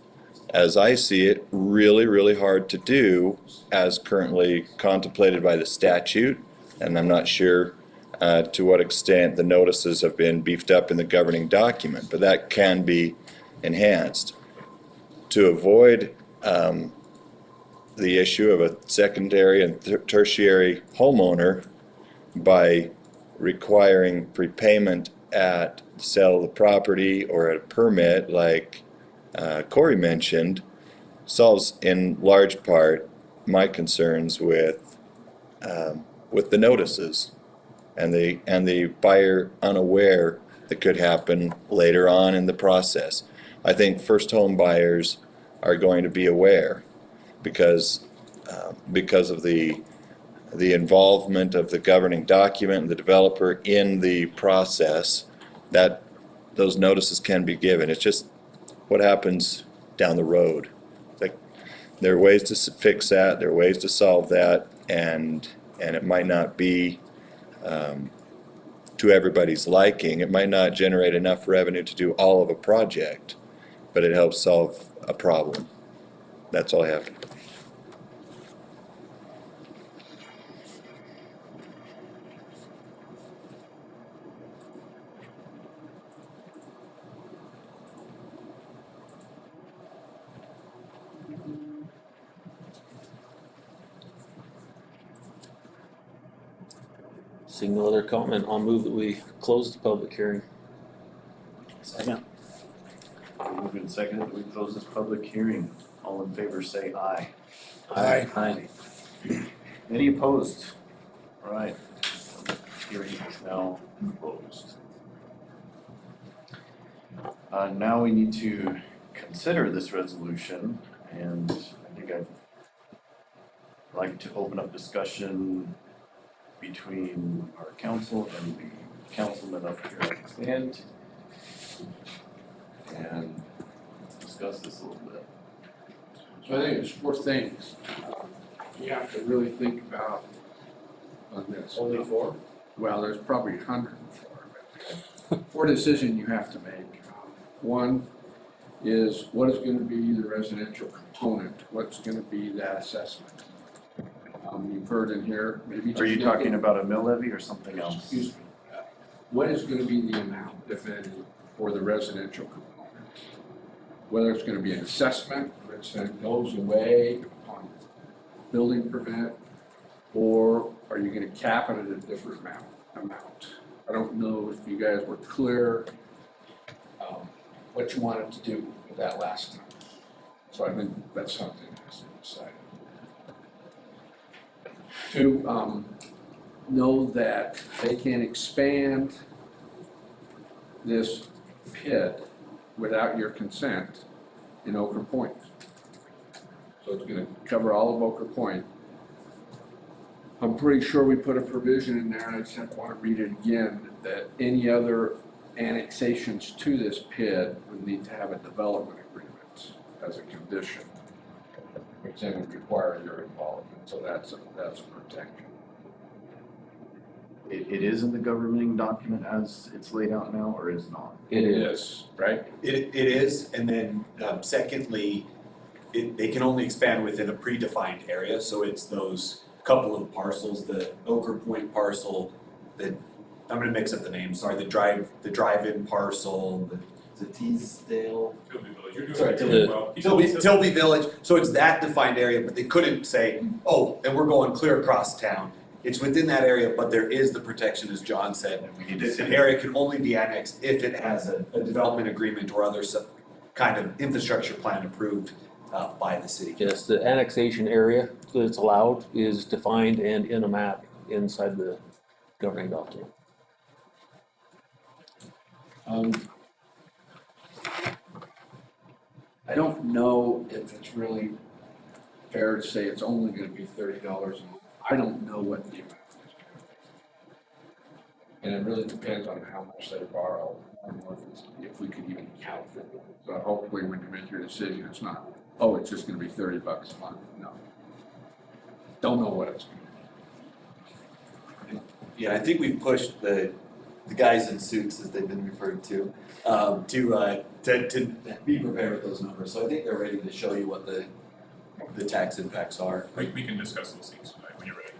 as I see it, really, really hard to do as currently contemplated by the statute, and I'm not sure to what extent the notices have been beefed up in the governing document, but that can be enhanced. To avoid the issue of a secondary and tertiary homeowner by requiring prepayment at the sale of the property or at a permit, like Corey mentioned, solves in large part my concerns with the notices and the buyer unaware that could happen later on in the process. I think first home buyers are going to be aware because of the involvement of the governing document and the developer in the process, that those notices can be given. It's just what happens down the road. Like, there are ways to fix that, there are ways to solve that, and it might not be to everybody's liking. It might not generate enough revenue to do all of a project, but it helps solve a problem. That's all I have. Seeing no other comment, I'll move that we close the public hearing. Second. Moved and seconded that we close this public hearing. All in favor say aye. Aye. Aye. Any opposed? All right. Hearing is now closed. Now we need to consider this resolution, and I think I'd like to open up discussion between our council and the councilman up here at the stand and discuss this a little bit. So I think there's four things you have to really think about on this. Only four? Well, there's probably 104. Four decisions you have to make. One is what is going to be the residential component? What's going to be that assessment? You've heard in here, maybe. Are you talking about a mill levy or something else? Excuse me. What is going to be the amount, if any, for the residential component? Whether it's going to be an assessment, which then goes away upon building permit, or are you going to cap it at a different amount? I don't know if you guys were clear what you wanted to do with that last time. So I think that's something that has to be decided. To know that they can expand this pit without your consent in Ochre Point. So it's going to cover all of Ochre Point. I'm pretty sure we put a provision in there, and I just want to read it again, that any other annexations to this pit would need to have a development agreement as a condition, which then would require your involvement. So that's a protection. It is in the governing document as it's laid out now, or is not? It is, right? It is, and then secondly, they can only expand within a predefined area, so it's those couple of parcels, the Ochre Point parcel, I'm gonna mix up the names, sorry, the drive-in parcel, the Teasdale. Sorry, Tilby Village, so it's that defined area, but they couldn't say, oh, and we're going clear across town. it's within that area, but there is the protection, as John said. That an area can only be annexed if it has a development agreement or other kind of infrastructure plan approved by the city. Yes, the annexation area that's allowed is defined and in a map inside the governing document. I don't know if it's really fair to say it's only gonna be $30 a month. I don't know what the amount is. And it really depends on how much they borrow, and if we could even count it. So hopefully when you make your decision, it's not, oh, it's just gonna be $30 a month. No. Don't know what it's gonna be. Yeah, I think we've pushed the guys in suits, as they've been referred to be prepared with those numbers. So I think they're ready to show you what the tax impacts are. We can discuss those things tonight when you're ready.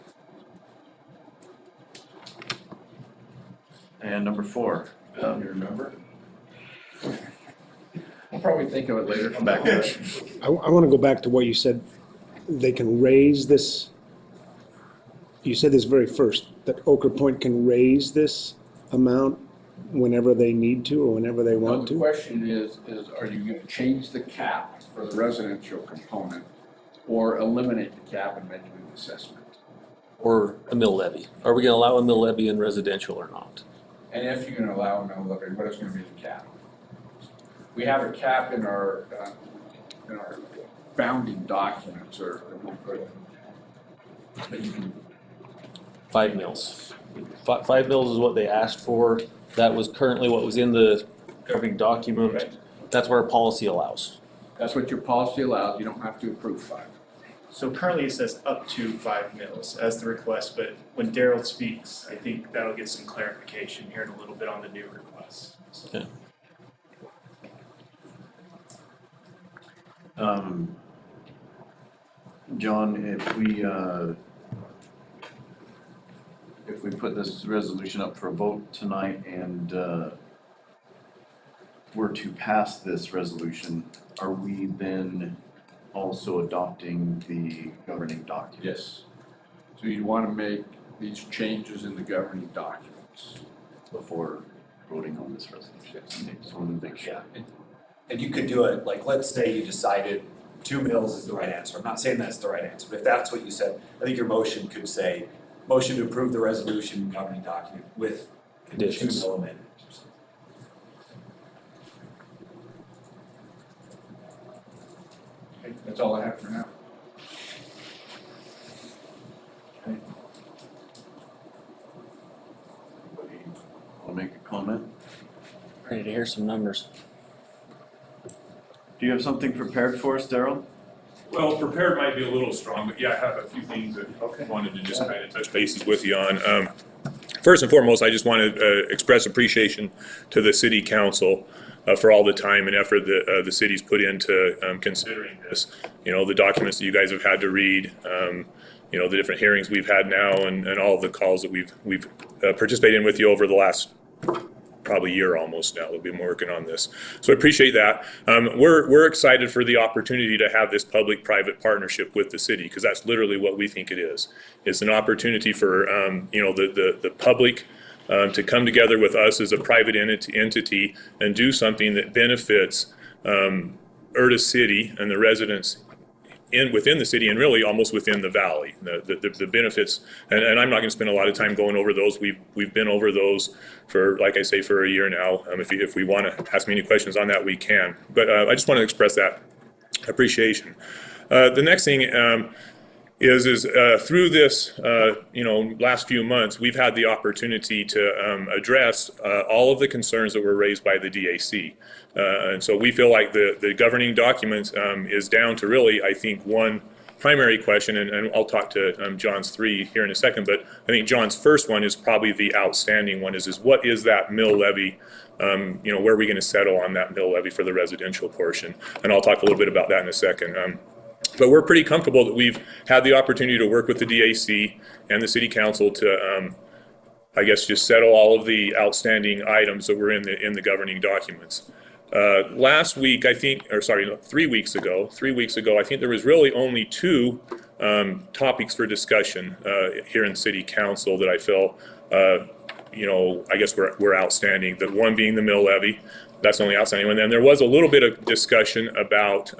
And number 4, you remember? I'll probably think of it later, come back to it. I want to go back to what you said. They can raise this. You said this very first, that Ochre Point can raise this amount whenever they need to or whenever they want The to? question is are you gonna change the cap for the residential component or eliminate the cap and make an assessment? Or a mill levy. Are we gonna allow a mill levy in residential or not? And if you're gonna allow a mill levy, what is gonna be the cap? We have a cap in our founding documents or that you can. 5 mills. 5 mills is what they asked for. That was currently what was in the governing document. Right. That's what our policy allows. That's what your policy allows. You don't have to approve 5. So currently it says up to 5 mils as the request, but when Daryl speaks, I think that'll get some clarification here in a little bit on the new request. So. Okay. John, if we put this resolution up for a vote tonight and were to pass this resolution, are we then also adopting the governing document? Yes. So you want to make these changes in the governing documents before voting on this resolution? Okay, just wanted to make sure. Yeah, and you could do it, like, let's say you decided 2 mils is the right answer. I'm not saying that's the right answer, but if that's what you said, I think your motion could say, motion to approve the resolution governing document with Conditions. 2 mil amendment. Okay, that's all I have for now. Okay. Anybody want to make a comment? Ready to hear some numbers. Do you have something prepared for us, Daryl? Well, prepared might be a little strong, but yeah, I have a few things that I wanted to just kind of touch bases with you on. First and foremost, I just want to express appreciation to the city council for all the time and effort that the city's put into considering this. You know, the documents that you guys have had to read, you know, the different hearings we've had now and all of the calls that we've participated in with you over the last probably year almost now that we've been working on this. So I appreciate that. We're excited for the opportunity to have this public-private partnership with the city, because that's literally what we think it is. It's an opportunity for you know, the public to come together with us as a private entity and do something that benefits Erda City and the residents within the city and really almost within the valley. The benefits, and I'm not going to spend a lot of time going over those. We've been over those for, like I say, for a year now. If we want to ask me any questions on that, we can. But I just want to express that appreciation. The next thing is through this you know, last few months, we've had the opportunity to address all of the concerns that were raised by the DAC. And so we feel like the governing document is down to really, I think, one primary question, and I'll talk to John's 3 here in a second, but I think John's first one is probably the outstanding one, is what is that mill levy? You know, where are we going to settle on that mill levy for the residential portion? And I'll talk a little bit about that in a second. But we're pretty comfortable that we've had the opportunity to work with the DAC and the city council to, I guess, just settle all of the outstanding items that were in the governing documents. Last week, I think, or sorry, 3 weeks ago, I think there was really only 2 topics for discussion here in City Council that I feel, I guess we're outstanding. The one being the mill levy. That's only outstanding. And then there was a little bit of discussion about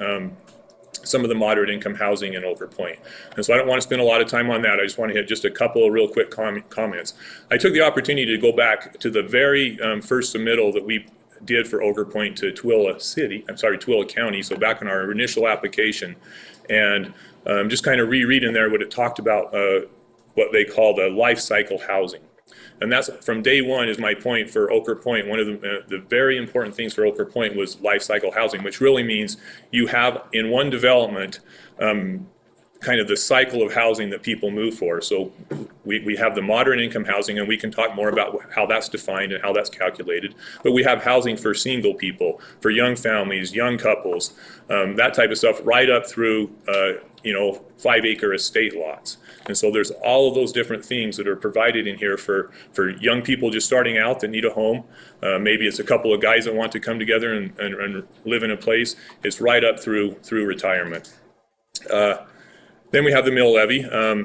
some of the moderate income housing in Oker Point. And so I don't want to spend a lot of time on that. I just want to hit just a couple of real quick comments. I took the opportunity to go back to the very first submittal that we did for Oker Point to Tooele County, so back in our initial application, and just kind of reread in there what it talked about, what they call the life cycle housing. And that's from day one is my point for Oker Point. One of the very important things for Oker Point was life cycle housing, which really means you have in one development kind of the cycle of housing that people move for. So we have the moderate income housing, and we can talk more about how that's defined and how that's calculated. But we have housing for single people, for young families, young couples, that type of stuff, right up through 5-acre estate lots. And so there's all of those different things that are provided in here for young people just starting out that need a home. Maybe it's a couple of guys that want to come together and live in a place. It's right up through retirement. Then we have the mill levy. I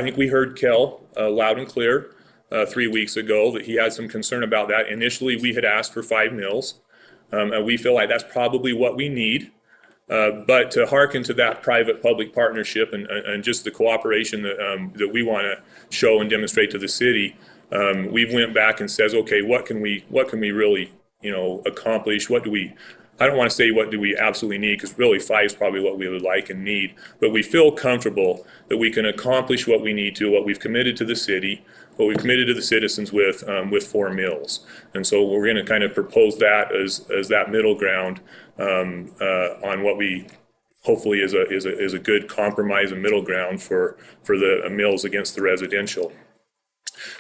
think we heard Kel loud and clear 3 weeks ago that he had some concern about that. Initially, we had asked for 5 mills. And we feel like that's probably what we need. But to hearken to that private-public partnership and just the cooperation that we want to show and demonstrate to the city, we went back and says, okay, what can we really accomplish? I don't want to say what do we absolutely need, because really 5 is probably what we would like and need, but we feel comfortable that we can accomplish what we need to, what we've committed to the city, what we've committed to the citizens with 4 mills. And so we're going to kind of propose that as that middle ground on what we hopefully is a good compromise and middle ground for the mills against the residential.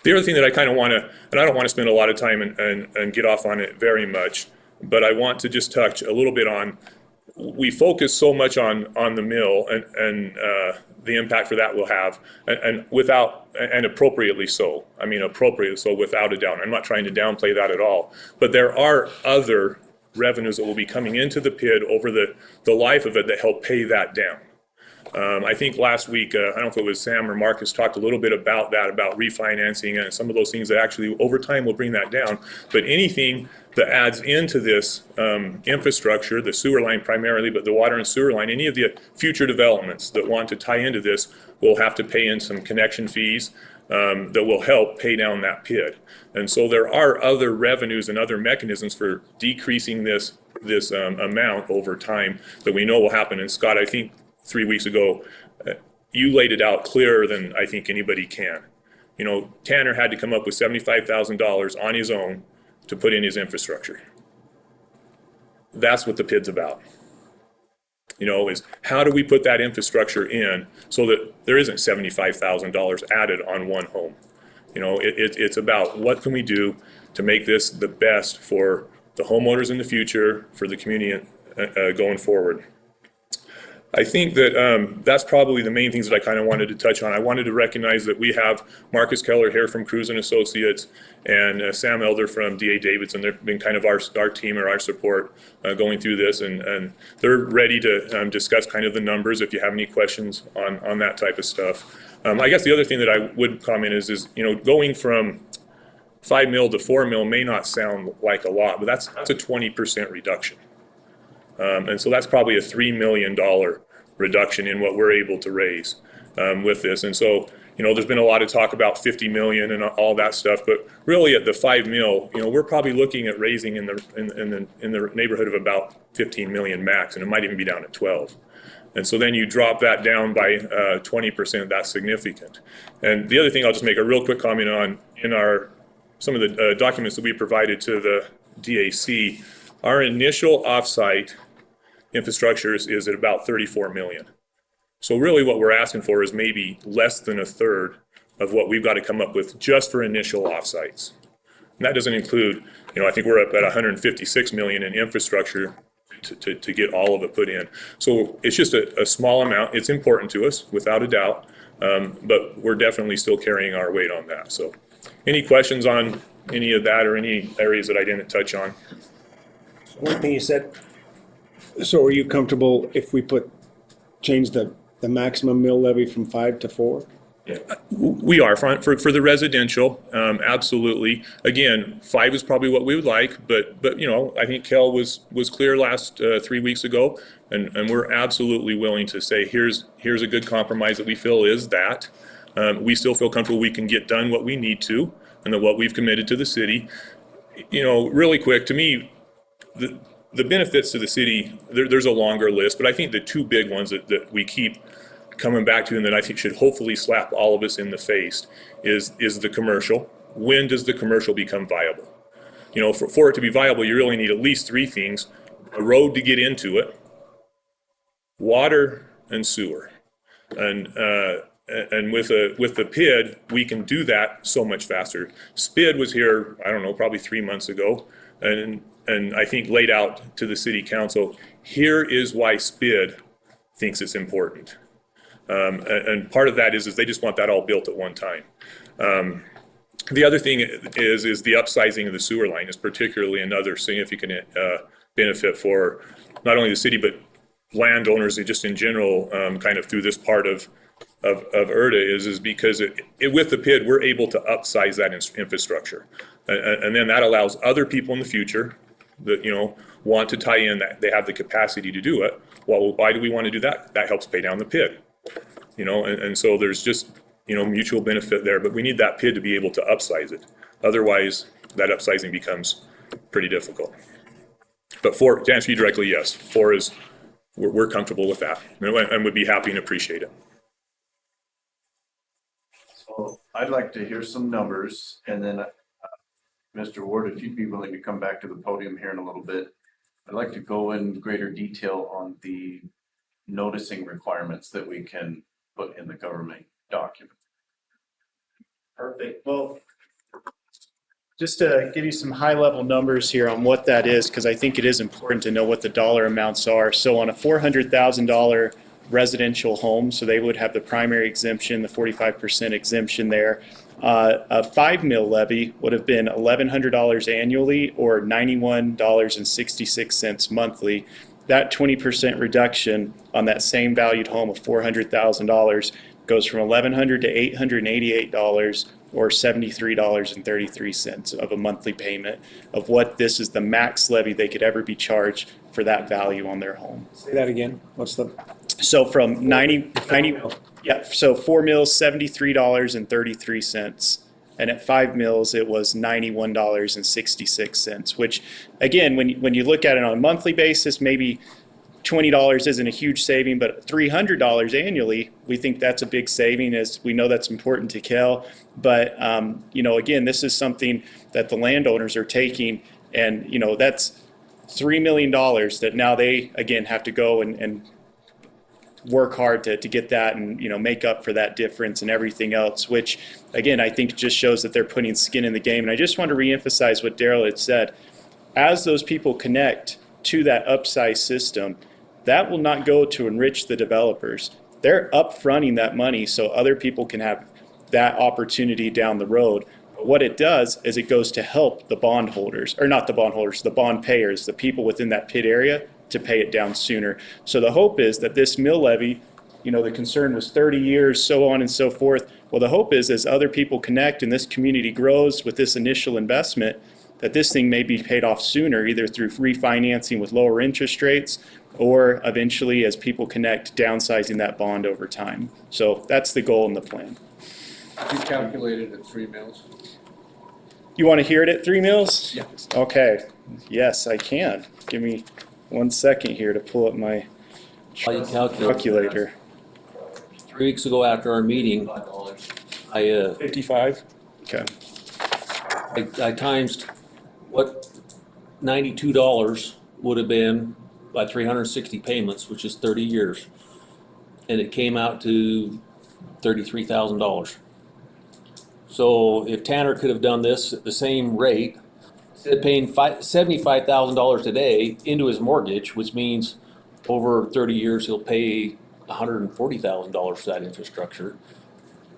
The other thing that I kind of want to, and I don't want to spend a lot of time and get off on it very much, but I want to just touch a little bit on, we focus so much on the mill and the impact for that will have, and appropriately so. I mean, appropriately so, without a doubt. I'm not trying to downplay that at all. But there are other revenues that will be coming into the PID over the life of it that help pay that down. I think last week, I don't know if it was Sam or Marcus, talked a little bit about that, about refinancing and some of those things that actually over time will bring that down. But anything that adds into this infrastructure, the sewer line primarily, but the water and sewer line, any of the future developments that want to tie into this will have to pay in some connection fees that will help pay down that PID. And so there are other revenues and other mechanisms for decreasing this amount over time that we know will happen. And Scott, I think 3 weeks ago, you laid it out clearer than I think anybody can. Tanner had to come up with $75,000 on his own to put in his infrastructure. That's what the PID's about. Is how do we put that infrastructure in so that there isn't $75,000 added on one home? It's about what can we do to make this the best for the homeowners in the future, for the community going forward. I think that that's probably the main things that I kind of wanted to touch on. I wanted to recognize that we have Marcus Keller here from Cruz & Associates and Sam Elder from D.A. Davidson. They've been kind of our team or our support going through this, and they're ready to discuss kind of the numbers if you have any questions on that type of stuff. I guess the other thing that I would comment is going from 5 mil to 4 mil may not sound like a lot, but that's a 20% reduction. And so that's probably a $3 million reduction in what we're able to raise with this. And so, there's been a lot of talk about 50 million and all that stuff, but really at the 5 mil, we're probably looking at raising in the neighborhood of about 15 million max, and it might even be down at 12. And so then you drop that down by 20%, that's significant. And the other thing I'll just make a real quick comment on, in some of the documents that we provided to the DAC, our initial offsite infrastructure is at about 34 million. So really what we're asking for is maybe less than a third of what we've got to come up with just for initial offsites. And that doesn't include, I think we're up at 156 million in infrastructure to get all of it put in. So it's just a small amount. It's important to us, without a doubt, but we're definitely still carrying our weight on that. So any questions on any of that or any areas that I didn't touch on? One thing you said, so are you comfortable if we put change the maximum mill levy from 5 to 4? We are for the residential, absolutely. Again, 5 is probably what we would like, but I think Kel was clear last 3 weeks ago, and we're absolutely willing to say here's a good compromise that we feel is that. We still feel comfortable we can get done what we need to, and that what we've committed to the city. Really quick, to me, the benefits to the city, there's a longer list, but I think the 2 big ones that we keep coming back to and that I think should hopefully slap all of us in the face is the commercial. When does the commercial become viable? For it to be viable, you really need at least 3 things: a road to get into it, water, and sewer. And with the PID, we can do that so much faster. SPID was here, I don't know, probably 3 months ago, and I think laid out to the city council, here is why SPID thinks it's important. And part of that is they just want that all built at one time. The other thing is the upsizing of the sewer line is particularly another significant benefit for not only the city but landowners just in general, kind of through this part of Erda is because with the PID we're able to upsize that infrastructure, and then that allows other people in the future that want to tie in, that they have the capacity to do it. Well, why do we want to do that? That helps pay down the PID. And so there's just, mutual benefit there, but we need that PID to be able to upsize it. Otherwise, that upsizing becomes pretty difficult. But to answer you directly, yes, 4 is, we're comfortable with that and would be happy and appreciate it. So I'd like to hear some numbers, and then Mr. Ward, if you'd be willing to come back to the podium here in a little bit, I'd like to go in greater detail on the noticing requirements that we can put in the government document. Perfect. Well, just to give you some high-level numbers here on what that is, because I think it is important to know what the dollar amounts are. So on a $400,000 residential home, so they would have the primary exemption, the 45% exemption there. A 5 mil levy would have been $1,100 annually or $91.66 monthly. That 20% reduction on that same valued home of $400,000 goes from $1,100 to $888 or $73.33 of a monthly payment of what this is the max levy they could ever be charged for that value on their home. Say that again. What's the? So from 90 yeah, so 4 mils, $73.33. And at 5 mils, it was $91.66, which, again, when you look at it on a monthly basis, maybe $20 isn't a huge saving, but $300 annually, we think that's a big saving, as we know that's important to Kel. But, again, this is something that the landowners are taking, and, that's $3 million that now they, again, have to go and work hard to get that and make up for that difference and everything else, which again I think just shows that they're putting skin in the game. And I just want to reemphasize what Daryl had said. As those people connect to that upsize system, that will not go to enrich the developers. They're upfronting that money so other people can have that opportunity down the road. But what it does is it goes to help the bondholders, or not the bondholders, the bond payers, the people within that PID area, to pay it down sooner. So the hope is that this mill levy, the concern was 30 years, so on and so forth. Well, the hope is as other people connect and this community grows with this initial investment, that this thing may be paid off sooner, either through refinancing with lower interest rates or eventually as people connect, downsizing that bond over time. So that's the goal and the plan. You calculated at 3 mils? You want to hear it at 3 mils? Yeah. Okay. Yes, I can. Give me 1 second here to pull up my calculator. 3 weeks ago after our meeting, I 55. Okay. I times what $92 would have been by 360 payments, which is 30 years, and it came out to $33,000. So if Tanner could have done this at the same rate, instead of paying $75,000 today into his mortgage, which means over 30 years he'll pay $140,000 for that infrastructure.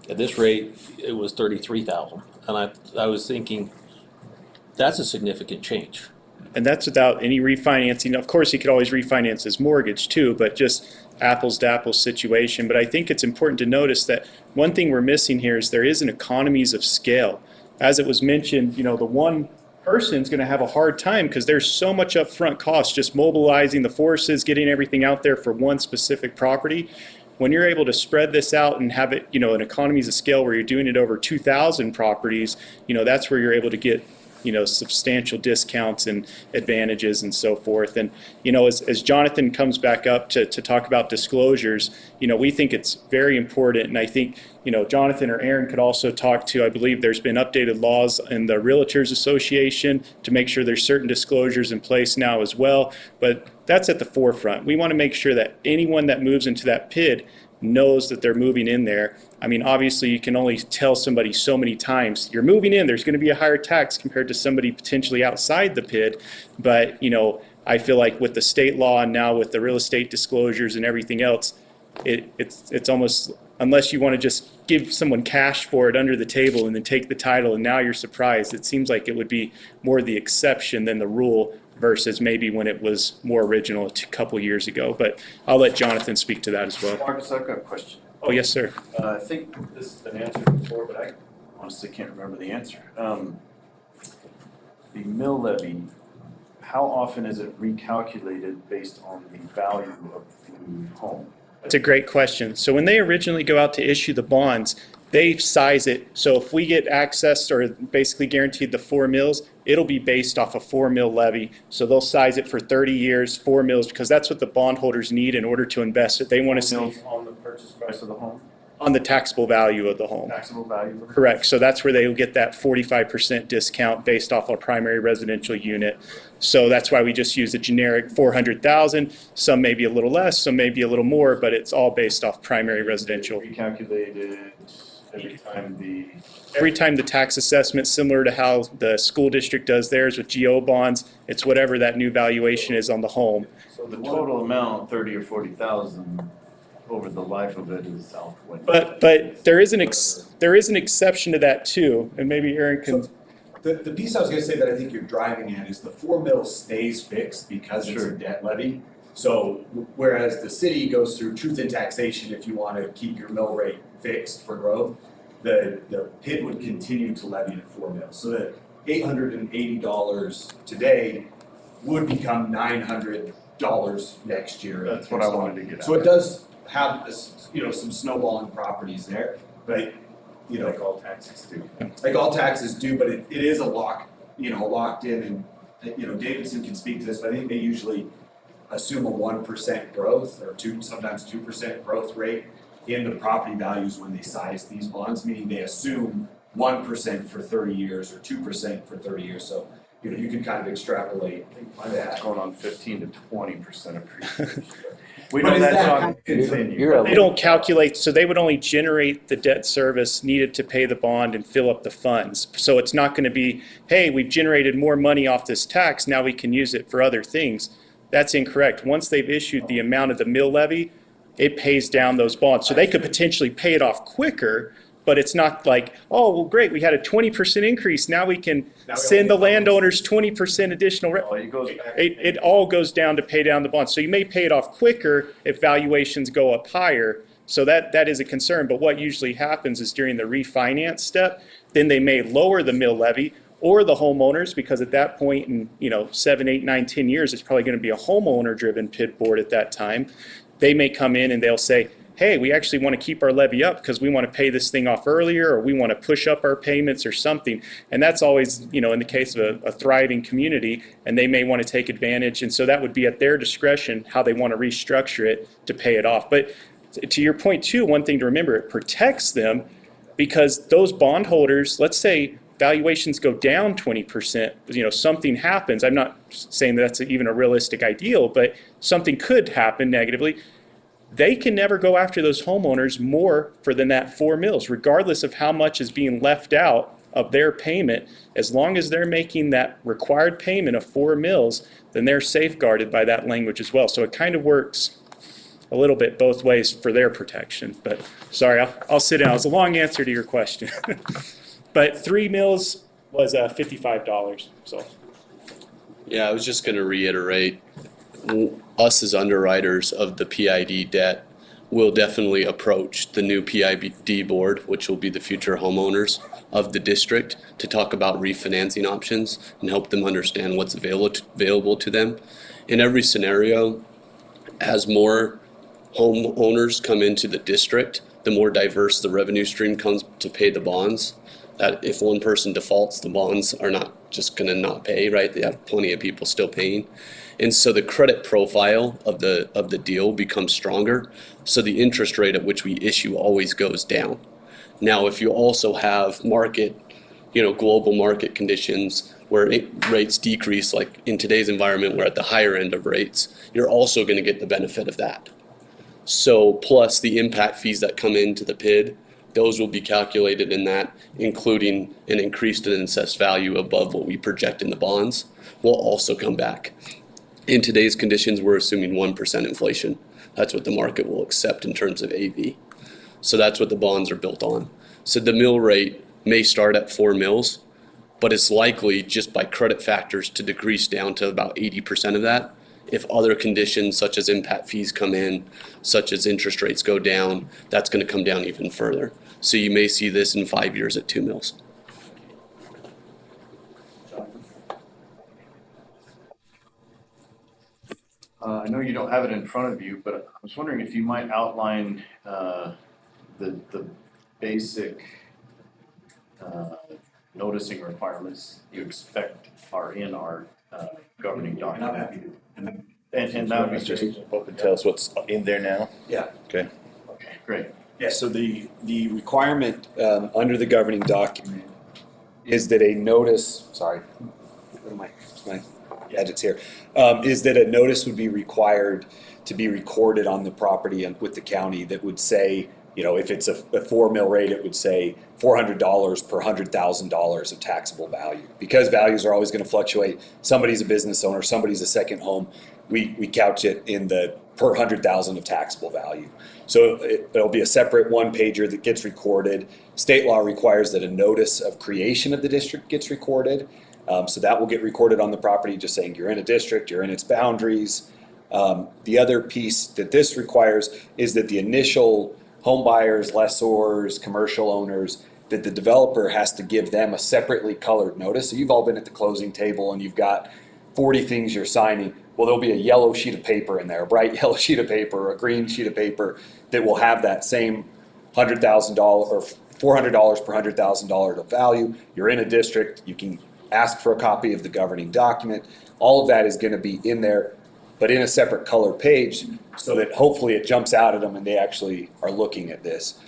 At this rate, it was $33,000, and I was thinking that's a significant change. And that's without any refinancing. Of course, he could always refinance his mortgage too, but just apples to apples situation. But I think it's important to notice that one thing we're missing here is there is an economies of scale. As it was mentioned, the one person's going to have a hard time because there's so much upfront cost just mobilizing the forces, getting everything out there for one specific property. When you're able to spread this out and have it, an economies of scale where you're doing it over 2,000 properties, that's where you're able to get substantial discounts and advantages and so forth. And, as Jonathan comes back up to talk about disclosures, we think it's very important. And I think, Jonathan or Aaron could also talk to, I believe there's been updated laws in the Realtors Association to make sure there's certain disclosures in place now as well. But that's at the forefront. We want to make sure that anyone that moves into that PID knows that they're moving in there. I mean, obviously, you can only tell somebody so many times, you're moving in, there's going to be a higher tax compared to somebody potentially outside the PID. But, I feel like with the state law and now with the real estate disclosures and everything else, it's almost, unless you want to just give someone cash for it under the table and then take the title and now you're surprised, it seems like it would be more the exception than the rule versus maybe when it was more original a couple years ago. But I'll let Jonathan speak to that as well. Marcus, I've got a question. Oh, yes, sir. I think this has been answered before, but I honestly can't remember the answer. The mill levy, how often is it recalculated based on the value of the home? That's a great question. So when they originally go out to issue the bonds, they size it. So if we get access or basically guaranteed the 4 mills, it'll be based off a 4 mill levy. So they'll size it for 30 years, 4 mills, because that's what the bondholders need in order to invest it. They want to see On the purchase price of the home? on the taxable value of the home. Taxable value of the home? Correct. So that's where they will get that 45% discount based off our primary residential unit. So that's why we just use a generic 400,000. Some may be a little less, some may be a little more, but it's all based off primary residential. Recalculated Every time the tax assessment, similar to how the school district does theirs with GO bonds, it's whatever that new valuation is on the home. So the total amount, 30 or 40,000, over the life of it is out. But there is an exception to that too, and maybe Aaron can. The piece I was gonna say that I think you're driving at is the 4 mil stays fixed because it's a debt levy. So whereas the city goes through truth in taxation if you want to keep your mill rate fixed for growth, the PID would continue to levy at 4 mils. So that $880 today would become $900 next year. That's what I wanted to get at. So it does have some snowballing properties there, but like all taxes do. Like all taxes do, but it is a locked in, and Davidson can speak to this, but I think they usually assume a 1% growth or sometimes 2% growth rate in the property values when they size these bonds, meaning they assume 1% for 30 years or 2% for 30 years. So, you can kind of extrapolate that. It's going on 15 to 20% appreciation. We know that's not continue. They don't calculate, so they would only generate the debt service needed to pay the bond and fill up the funds. So it's not going to be, hey, we've generated more money off this tax, now we can use it for other things. That's incorrect. Once they've issued the amount of the mill levy, it pays down those bonds. So they could potentially pay it off quicker, but it's not like, oh, well, great, we had a 20% increase. Now we can send the landowners 20% additional. It all goes down to pay down the bonds. So you may pay it off quicker if valuations go up higher. So that is a concern. But what usually happens is during the refinance step, then they may lower the mill levy, or the homeowners, because at that point in 7, 8, 9, 10 years, it's probably going to be a homeowner-driven PID board at that time. They may come in and they'll say, hey, we actually want to keep our levy up because we want to pay this thing off earlier, or we want to push up our payments or something. And that's always, in the case of a thriving community, and they may want to take advantage. And so that would be at their discretion how they want to restructure it to pay it off. But to your point too, one thing to remember, it protects them because those bondholders, let's say valuations go down 20%, something happens. I'm not saying that's even a realistic ideal, but something could happen negatively. They can never go after those homeowners more for than that 4 mills, regardless of how much is being left out of their payment. As long as they're making that required payment of 4 mills, then they're safeguarded by that language as well. So it kind of works a little bit both ways for their protection. But sorry, I'll sit down. It was a long answer to your question. But 3 mills was $55. So Yeah, I was just going to reiterate, us as underwriters of the PID debt will definitely approach the new PID board, which will be the future homeowners of the district, to talk about refinancing options and help them understand what's available to them. In every scenario, as more homeowners come into the district, the more diverse the revenue stream comes to pay the bonds. That if one person defaults, the bonds are not just going to not pay, right? They have plenty of people still paying. And so the credit profile of the deal becomes stronger. So the interest rate at which we issue always goes down. Now, if you also have global market conditions where rates decrease, like in today's environment, we're at the higher end of rates, you're also going to get the benefit of that. So plus the impact fees that come into the PID, those will be calculated in that, including an increased and assessed value above what we project in the bonds, will also come back. In today's conditions, we're assuming 1% inflation. That's what the market will accept in terms of AV. So that's what the bonds are built on. So the mill rate may start at 4 mils, but it's likely just by credit factors to decrease down to about 80% of that. If other conditions such as impact fees come in, such as interest rates go down, that's going to come down even further. So you may see this in 5 years at 2 mils. I know you don't have it in front of you, but I was wondering if you might outline the basic noticing requirements you expect are in our governing document. And that would be just Open, tell us what's in there now. Yeah. Okay. okay, great. Yeah, so the requirement under the governing document is that a notice, sorry, what are my gadgets here, is that a notice would be required to be recorded on the property and with the county that would say, if it's a 4 mil rate, it would say $400 per $100,000 of taxable value. Because values are always going to fluctuate, somebody's a business owner, somebody's a second home, we couch it in the per 100,000 of taxable value. So it'll be a separate one pager that gets recorded. State law requires that a notice of creation of the district gets recorded. So that will get recorded on the property, just saying you're in a district, you're in its boundaries. The other piece that this requires is that the initial home buyers, lessors, commercial owners, that the developer has to give them a separately colored notice. So you've all been at the closing table and you've got 40 things you're signing. Well, there'll be a yellow sheet of paper in there, a bright yellow sheet of paper, a green sheet of paper that will have that same $100,000 or $400 per $100,000 of value. You're in a district, you can ask for a copy of the governing document. All of that is going to be in there, but in a separate color page so that hopefully it jumps out at them and they actually are looking at this.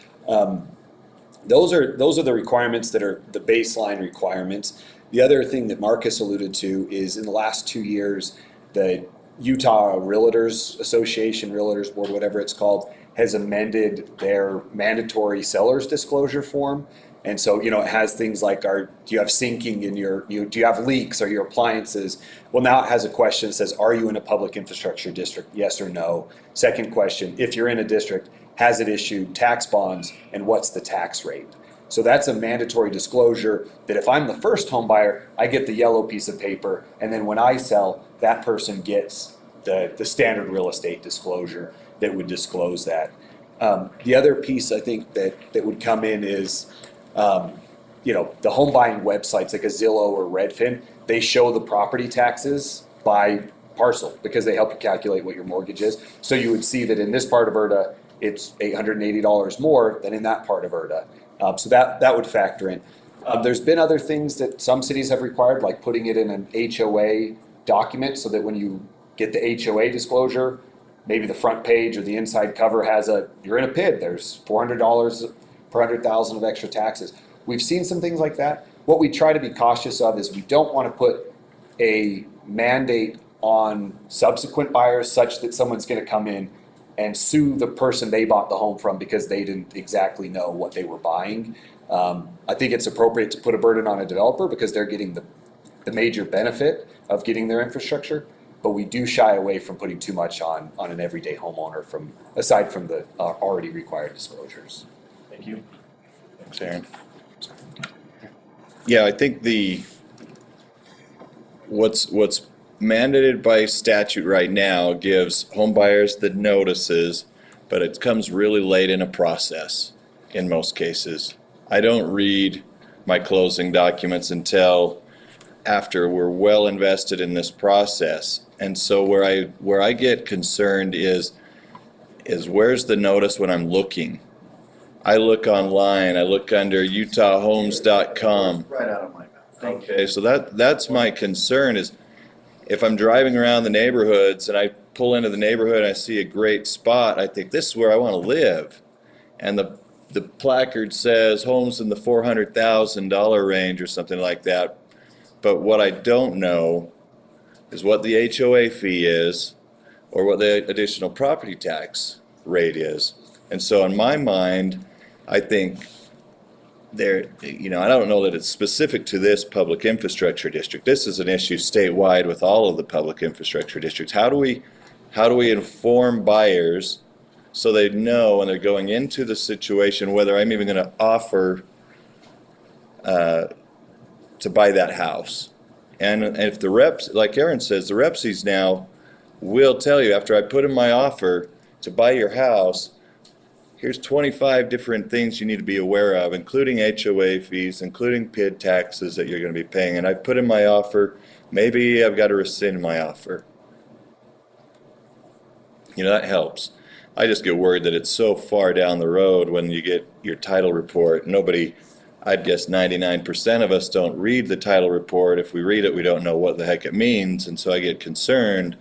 Those are the requirements that are the baseline requirements. The other thing that Marcus alluded to is in the last 2 years, the Utah Realtors Association, Realtors Board, whatever it's called, has amended their mandatory seller's disclosure form. And so, it has things like, do you have sinking in do you have leaks or your appliances? Well, now it has a question that says, are you in a public infrastructure district? Yes or no. Second question, if you're in a district, has it issued tax bonds and what's the tax rate? So that's a mandatory disclosure that if I'm the first home buyer, I get the yellow piece of paper. And then when I sell, that person gets the standard real estate disclosure that would disclose that. The other piece I think that would come in is, the home buying websites like a Zillow or Redfin, they show the property taxes by parcel because they help you calculate what your mortgage is. So you would see that in this part of Erda, it's $880 more than in that part of Erda. So that would factor in. There's been other things that some cities have required, like putting it in an HOA document so that when you get the HOA disclosure, maybe the front page or the inside cover has you're in a PID, there's $400 per 100,000 of extra taxes. We've seen some things like that. What we try to be cautious of is we don't want to put a mandate on subsequent buyers such that someone's going to come in and sue the person they bought the home from because they didn't exactly know what they were buying. I think it's appropriate to put a burden on a developer because they're getting the major benefit of getting their infrastructure, but we do shy away from putting too much on an everyday homeowner aside from the already required disclosures. Thank you. Thanks, Aaron. Yeah, I think what's mandated by statute right now gives home buyers the notices, but it comes really late in a process in most cases. I don't read my closing documents until after we're well invested in this process. And so where I get concerned is where's the notice when I'm looking? I look online, I look under utahhomes.com. Right out of my mouth. Okay, so that's my concern is if I'm driving around the neighborhoods and I pull into the neighborhood and I see a great spot, I think this is where I want to live. And the placard says homes in the $400,000 range or something like that. But what I don't know is what the HOA fee is or what the additional property tax rate is. And so in my mind, I think I don't know that it's specific to this public infrastructure district. This is an issue statewide with all of the public infrastructure districts. How do we inform buyers so they know when they're going into the situation whether I'm even going to offer to buy that house? And if the reps, like Aaron says, the repsies now will tell you after I put in my offer to buy your house, here's 25 different things you need to be aware of, including HOA fees, including PID taxes that you're going to be paying. And I put in my offer, maybe I've got to rescind my offer. That helps. I just get worried that it's so far down the road when you get your title report. I'd guess 99% of us don't read the title report. If we read it, we don't know what the heck it means. And so I get concerned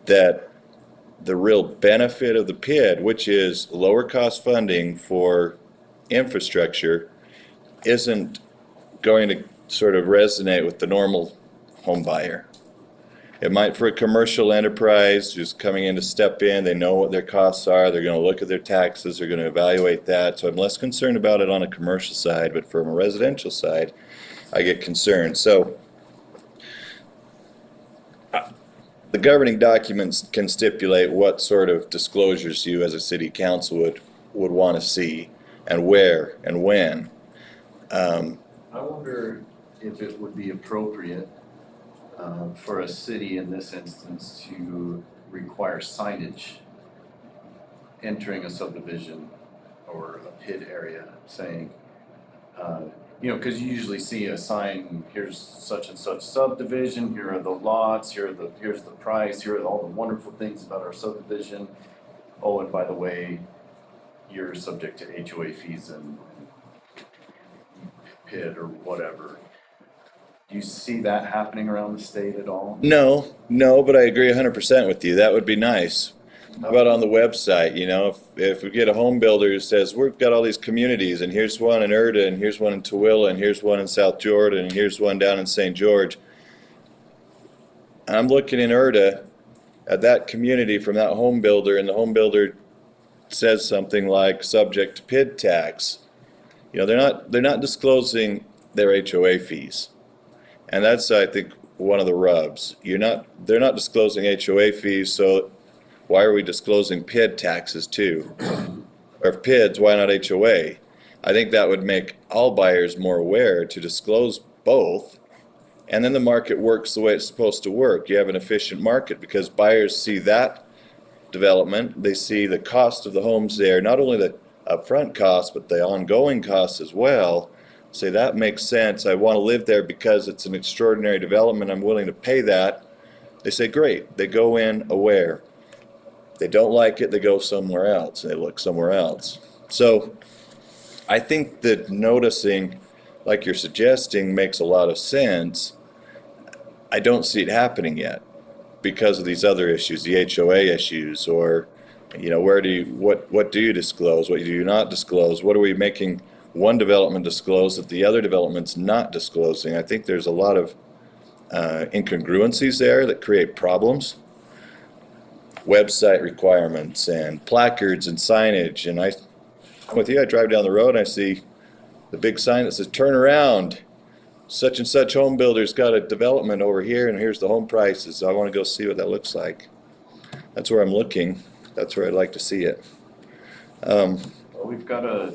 that the real benefit of the PID, which is lower cost funding for infrastructure, isn't going to sort of resonate with the normal home buyer. It might for a commercial enterprise just coming in to step in. They know what their costs are. They're going to look at their taxes. They're going to evaluate that. So I'm less concerned about it on a commercial side, but from a residential side, I get concerned. So the governing documents can stipulate what sort of disclosures you as a city council would want to see and where and when. I wonder if it would be appropriate for a city in this instance to require signage entering a subdivision or a PID area saying, because you usually see a sign, here's such and such subdivision, here are the lots, here's the price, here are all the wonderful things about our subdivision. Oh, and by the way, you're subject to HOA fees and PID or whatever. Do you see that happening around the state at all? No, but I agree 100% with you. That would be nice. How about on the website, if we get a home builder who says, we've got all these communities, and here's one in Erda, and here's one in Tooele, and here's one in South Jordan, and here's one down in St. George. I'm looking in Erda at that community from that home builder, and the home builder says something like, subject to PID tax. They're not disclosing their HOA fees. And that's, I think, one of the rubs. They're not disclosing HOA fees, so why are we disclosing PID taxes too? Or if PIDs, why not HOA? I think that would make all buyers more aware to disclose both, and then the market works the way it's supposed to work. You have an efficient market because buyers see that development, they see the cost of the homes there, not only the upfront cost, but the ongoing costs as well. Say that makes sense. I want to live there because it's an extraordinary development. I'm willing to pay that. They say, great. They go in aware. They don't like it, they go somewhere else. They look somewhere else. So I think that noticing, like you're suggesting, makes a lot of sense. I don't see it happening yet because of these other issues, the HOA issues, or what do you disclose? What do you not disclose? What are we making one development disclose that the other development's not disclosing? I think there's a lot of incongruencies there that create problems. Website requirements and placards and signage. And I'm with you, I drive down the road and I see the big sign that says, turn around. Such and such home builder's got a development over here and here's the home prices. So I want to go see what that looks like. That's where I'm looking. That's where I'd like to see it. Well, we've got a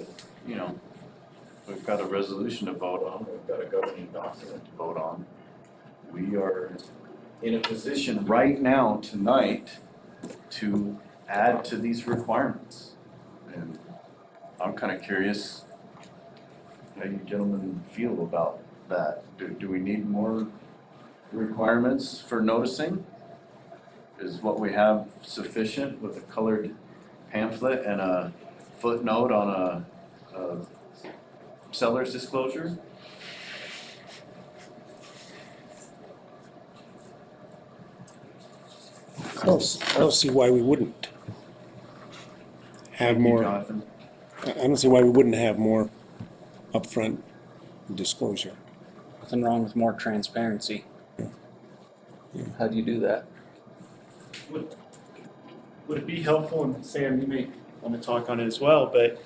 resolution to vote on. We've got a governing document to vote on. We are in a position right now, tonight, to add to these requirements. And I'm kind of curious how you gentlemen feel about that. Do we need more requirements for noticing? Is what we have sufficient with a colored pamphlet and a footnote on a seller's disclosure? I don't see why we wouldn't have more. Jonathan? I don't see why we wouldn't have more upfront disclosure. Nothing wrong with more transparency. How do you do that? Would it be helpful, and Sam, you may want to talk on it as well, but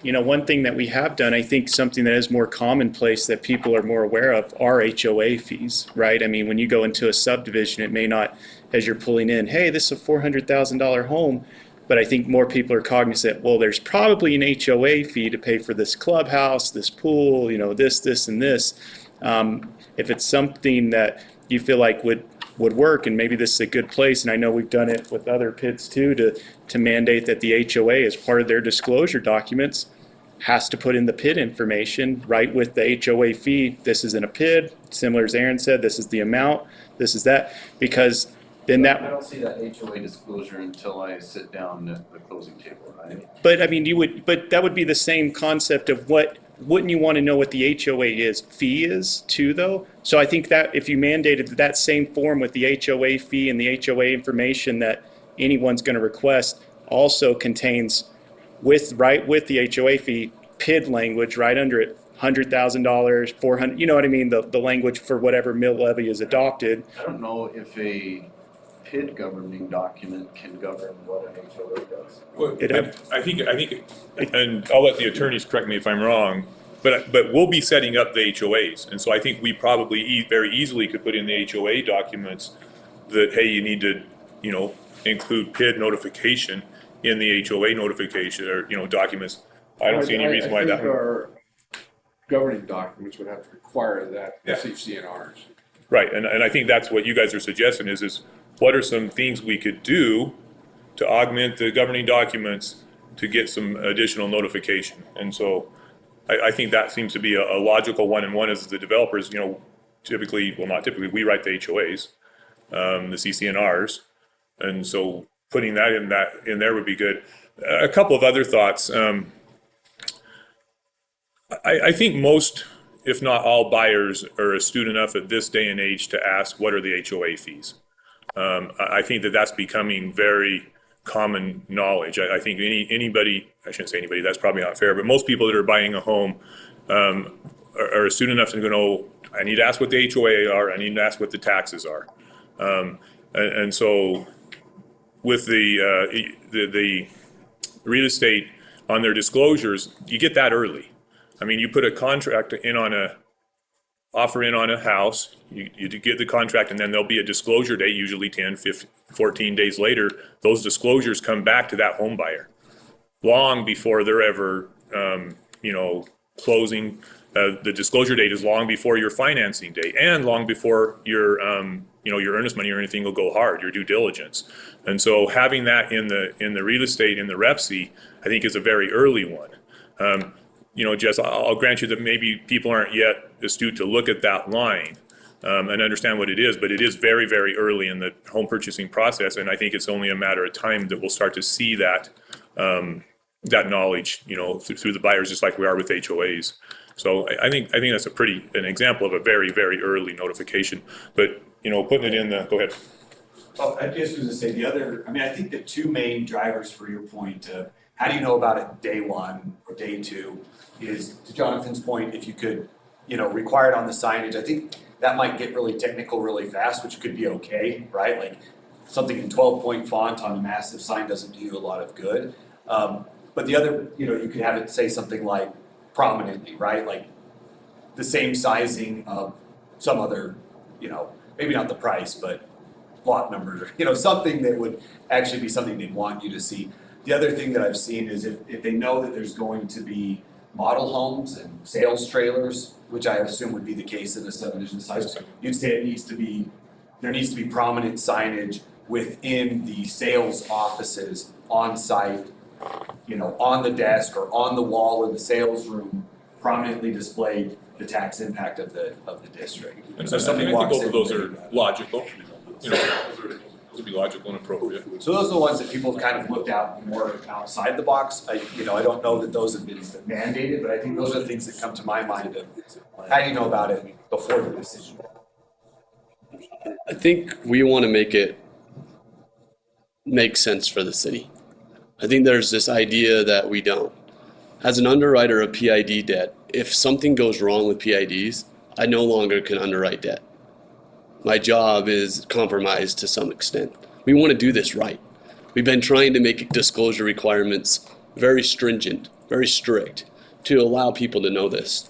one thing that we have done, I think something that is more commonplace that people are more aware of are HOA fees, right? I mean, when you go into a subdivision, it may not, as you're pulling in, hey, this is a $400,000 home, but I think more people are cognizant, well, there's probably an HOA fee to pay for this clubhouse, this pool, this, and this. If it's something that you feel like would work, and maybe this is a good place, and I know we've done it with other PIDs too, to mandate that the HOA, as part of their disclosure documents, has to put in the PID information, right, with the HOA fee. This isn't a PID, similar as Aaron said, this is the amount, this is that, because then that. I don't see that HOA disclosure until I sit down at the closing table, right? But I mean, but that would be the same concept of wouldn't you want to know what the HOA fee is too, though? So I think that if you mandated that same form with the HOA fee and the HOA information that anyone's going to request also contains with the HOA fee, PID language right under it, $100,000, $400, you know what I mean? The language for whatever mill levy is adopted. I don't know if a PID governing document can govern what an HOA does. Well, I think, and I'll let the attorneys correct me if I'm wrong, but we'll be setting up the HOAs. And so I think we probably very easily could put in the HOA documents that, hey, you need to, include PID notification in the HOA notification or, documents. I don't see any reason why that. I think our governing documents would have to require that CCNRs. Right, and I think that's what you guys are suggesting is what are some things we could do to augment the governing documents to get some additional notification? And so I think that seems to be a logical one, and one is the developers, typically, well, not typically, we write the HOAs, the CCNRs, and so putting that in there would be good. A couple of other thoughts. I think most, if not all, buyers are astute enough at this day and age to ask, what are the HOA fees? I think that's becoming very common knowledge. I think anybody, I shouldn't say anybody, that's probably not fair, but most people that are buying a home are astute enough to know, I need to ask what the HOA are, I need to ask what the taxes are. And so with the real estate on their disclosures, you get that early. I mean, you put a contract offer in on a house, you get the contract, and then there'll be a disclosure date, usually 10, 15, 14 days later. Those disclosures come back to that home buyer long before they're ever, closing. The disclosure date is long before your financing date and long before your earnest money or anything will go hard, your due diligence. And so having that in the real estate, in the REPC, I think is a very early one. Jess, I'll grant you that maybe people aren't yet astute to look at that line and understand what it is, but it is very, very early in the home purchasing process, and I think it's only a matter of time that we'll start to see that knowledge, through the buyers, just like we are with HOAs. So I think that's an example of a very, very early notification. But putting it in go ahead. Well, I just was going to say I think the two main drivers for your point of how do you know about it day one or day two is, to Jonathan's point, if you could, require it on the signage. I think that might get really technical really fast, which could be okay, right? Like something in 12-point font on a massive sign doesn't do you a lot of good. But the other, you could have it say something like prominently, right? Like the same sizing of some other, maybe not the price, but lot number, something that would actually be something they'd want you to see. The other thing that I've seen is if they know that there's going to be model homes and sales trailers, which I assume would be the case in a subdivision size, you'd say it needs to be there needs to be prominent signage within the sales offices on site, you know, on the desk or on the wall in the sales room, prominently displayed the tax impact of the district. And So I somebody think walks both in. of those are logical, you know, those would be logical and appropriate. So those are the ones that people have kind of looked at more outside the box. I don't know that those have been mandated, but I think those are the things that come to my mind of, how do you know about it before the decision? I think we want to make it make sense for the city. I think there's this idea that we don't. As an underwriter of PID debt, if something goes wrong with PIDs, I no longer can underwrite debt. My job is compromised to some extent. We want to do this right. We've been trying to make disclosure requirements very stringent, very strict, to allow people to know this.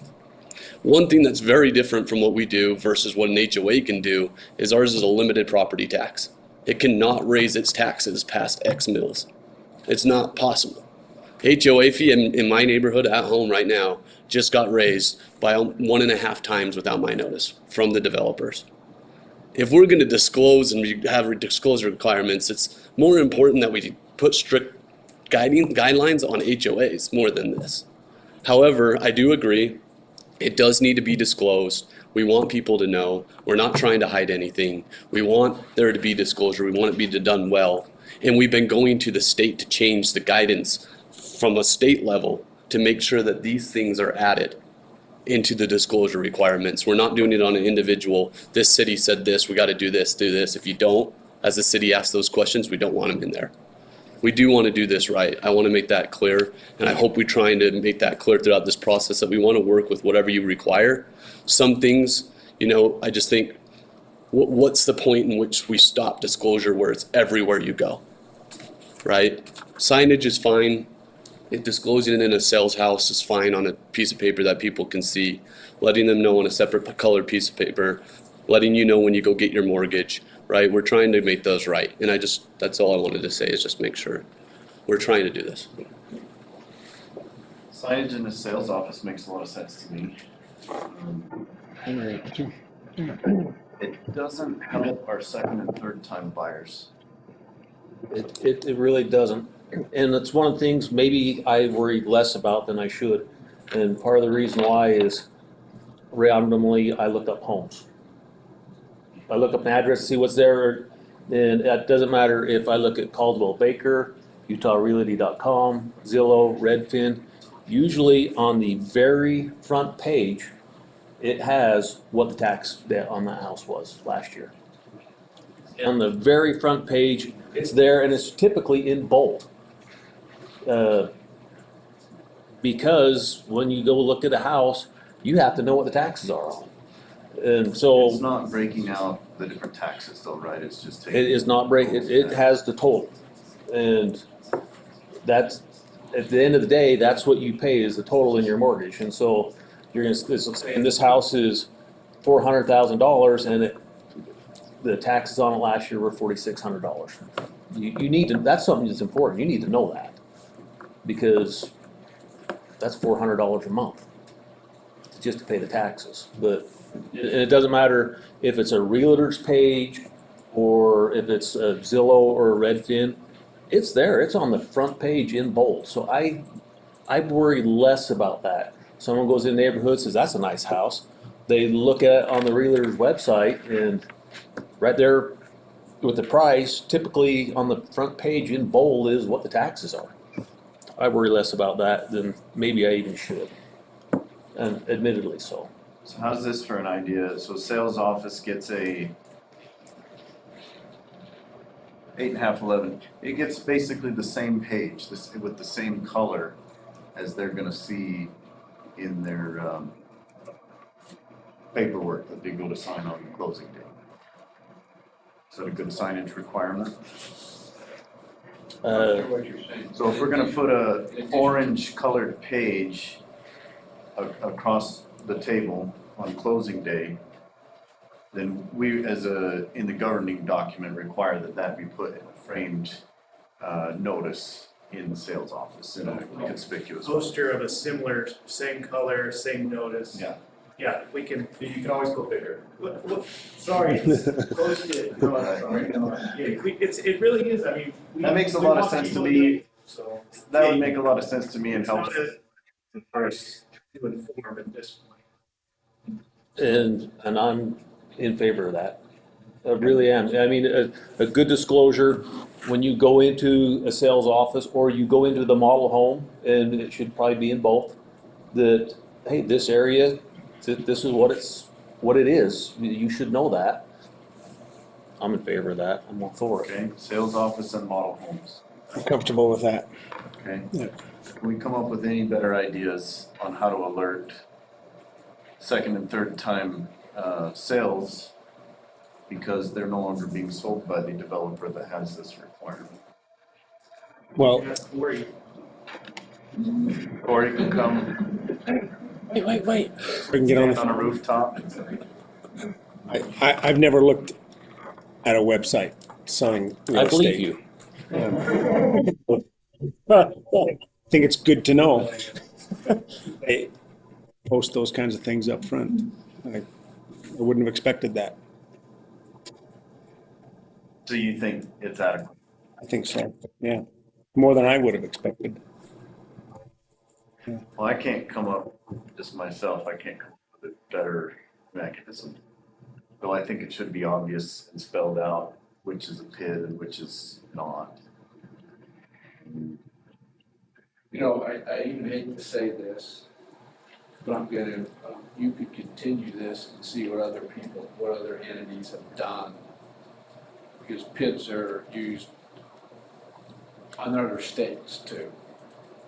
One thing that's very different from what we do versus what an HOA can do is ours is a limited property tax. It cannot raise its taxes past X mils. It's not possible. HOA fee in my neighborhood at home right now just got raised by 1.5 times without my notice from the developers. If we're going to disclose and have disclosure requirements, it's more important that we put strict guidelines on HOAs more than this. However, I do agree, it does need to be disclosed. We want people to know. We're not trying to hide anything. We want there to be disclosure. We want it to be done well. And we've been going to the state to change the guidance from a state level to make sure that these things are added into the disclosure requirements. We're not doing it on an individual. This city said this, we got to do this, do this. If you don't, as the city asks those questions, we don't want them in there. We do want to do this right. I want to make that clear, and I hope we're trying to make that clear throughout this process that we want to work with whatever you require. Some things, I just think, what's the point in which we stop disclosure where it's everywhere you go, right? Signage is fine. Disclosing it in a sales house is fine on a piece of paper that people can see. Letting them know on a separate colored piece of paper. Letting you know when you go get your mortgage, right? We're trying to make those right. And that's all I wanted to say is just make sure we're trying to do this. Signage in the sales office makes a lot of sense to me. It doesn't help our second and third time buyers. It really doesn't. And it's one of the things maybe I worry less about than I should. And part of the reason why is randomly I look up homes. I look up an address, see what's there, and it doesn't matter if I look at Caldwell Baker, UtahRealty.com, Zillow, Redfin. Usually on the very front page, it has what the tax debt on that house was last year. On the very front page, it's there, and it's typically in bold. Because when you go look at a house, you have to know what the taxes are on. And so It's not breaking out the different taxes though, right? It's just taking. it is not it has the total. And that's, at the end of the day, that's what you pay is the total in your mortgage. And so you're gonna, saying this house is $400,000 and the taxes on it last year were $4,600. You need to, that's something that's important. You need to know that. Because that's $400 a month just to pay the taxes. But it doesn't matter if it's a realtor's page or if it's a Zillow or a Redfin. It's there. It's on the front page in bold. So I worry less about that. Someone goes in the neighborhood, says that's a nice house. They look at it on the realtor's website, and right there with the price, typically on the front page in bold is what the taxes are. I worry less about that than maybe I even should, and admittedly so. So how's this for an idea? So sales office gets a 8.5, 11. It gets basically the same page, with the same color as they're gonna see in their paperwork that they go to sign on the closing date. Is that a good signage requirement? So if we're gonna put a orange colored page across the table on closing day, then we, in the governing document, require that be put in a framed notice in the sales office in a conspicuous way. Poster of a similar, same color, same notice. Yeah. Yeah, we can, you can always go bigger. Sorry, close it. No, I'm sorry. No, it really is, I mean. That makes a lot of sense to me. That would make a lot of sense to me and help. First, to inform at this point. And I'm in favor of that. I really am. I mean, a good disclosure, when you go into a sales office or you go into the model home, and it should probably be in both, that, hey, this area, this is what it is. You should know that. I'm in favor of that. I'm all for it. Okay, sales office and model homes. I'm comfortable with that. Okay. Yeah. Can we come up with any better ideas on how to alert second and third time sales because they're no longer being sold by the developer that has this requirement? Well, Or you can come. Wait. We can get on a rooftop. I've never looked at a website selling real I believe estate. you. I think it's good to know. They post those kinds of things up front. I wouldn't have expected that. So you think it's adequate? I think so, yeah. More than I would have expected. Well, I can't come up just myself. I can't come up with a better mechanism. Though I think it should be obvious and spelled out which is a PID and which is not. You know, I even hate to say this, but I'm gonna, you could continue this and see what other entities have done. Because PIDs are used on other states too.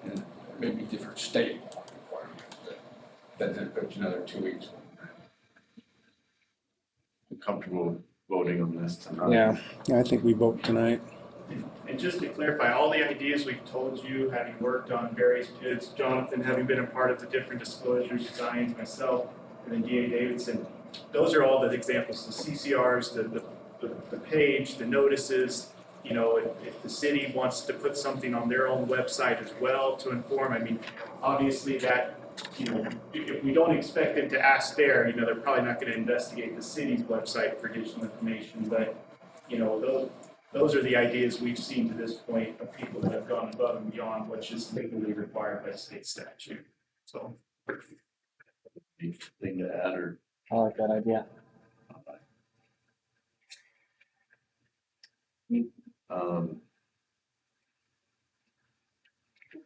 And maybe different state requirements, but that then puts another 2 weeks. I'm comfortable voting on this tonight. Yeah, I think we vote tonight. And just to clarify, all the ideas we've told you, having worked on various PIDs, Jonathan having been a part of the different disclosure designs, myself, and then DA Davidson, those are all the examples, the CCRs, the page, the notices. You know, if the city wants to put something on their own website as well to inform, I mean, obviously that, you know, if we don't expect them to ask there, you know, they're probably not going to investigate the city's website for additional information, but, you know, those are the ideas we've seen to this point of people that have gone above and beyond what is legally required by state statute. So. Anything to add or? I like that idea.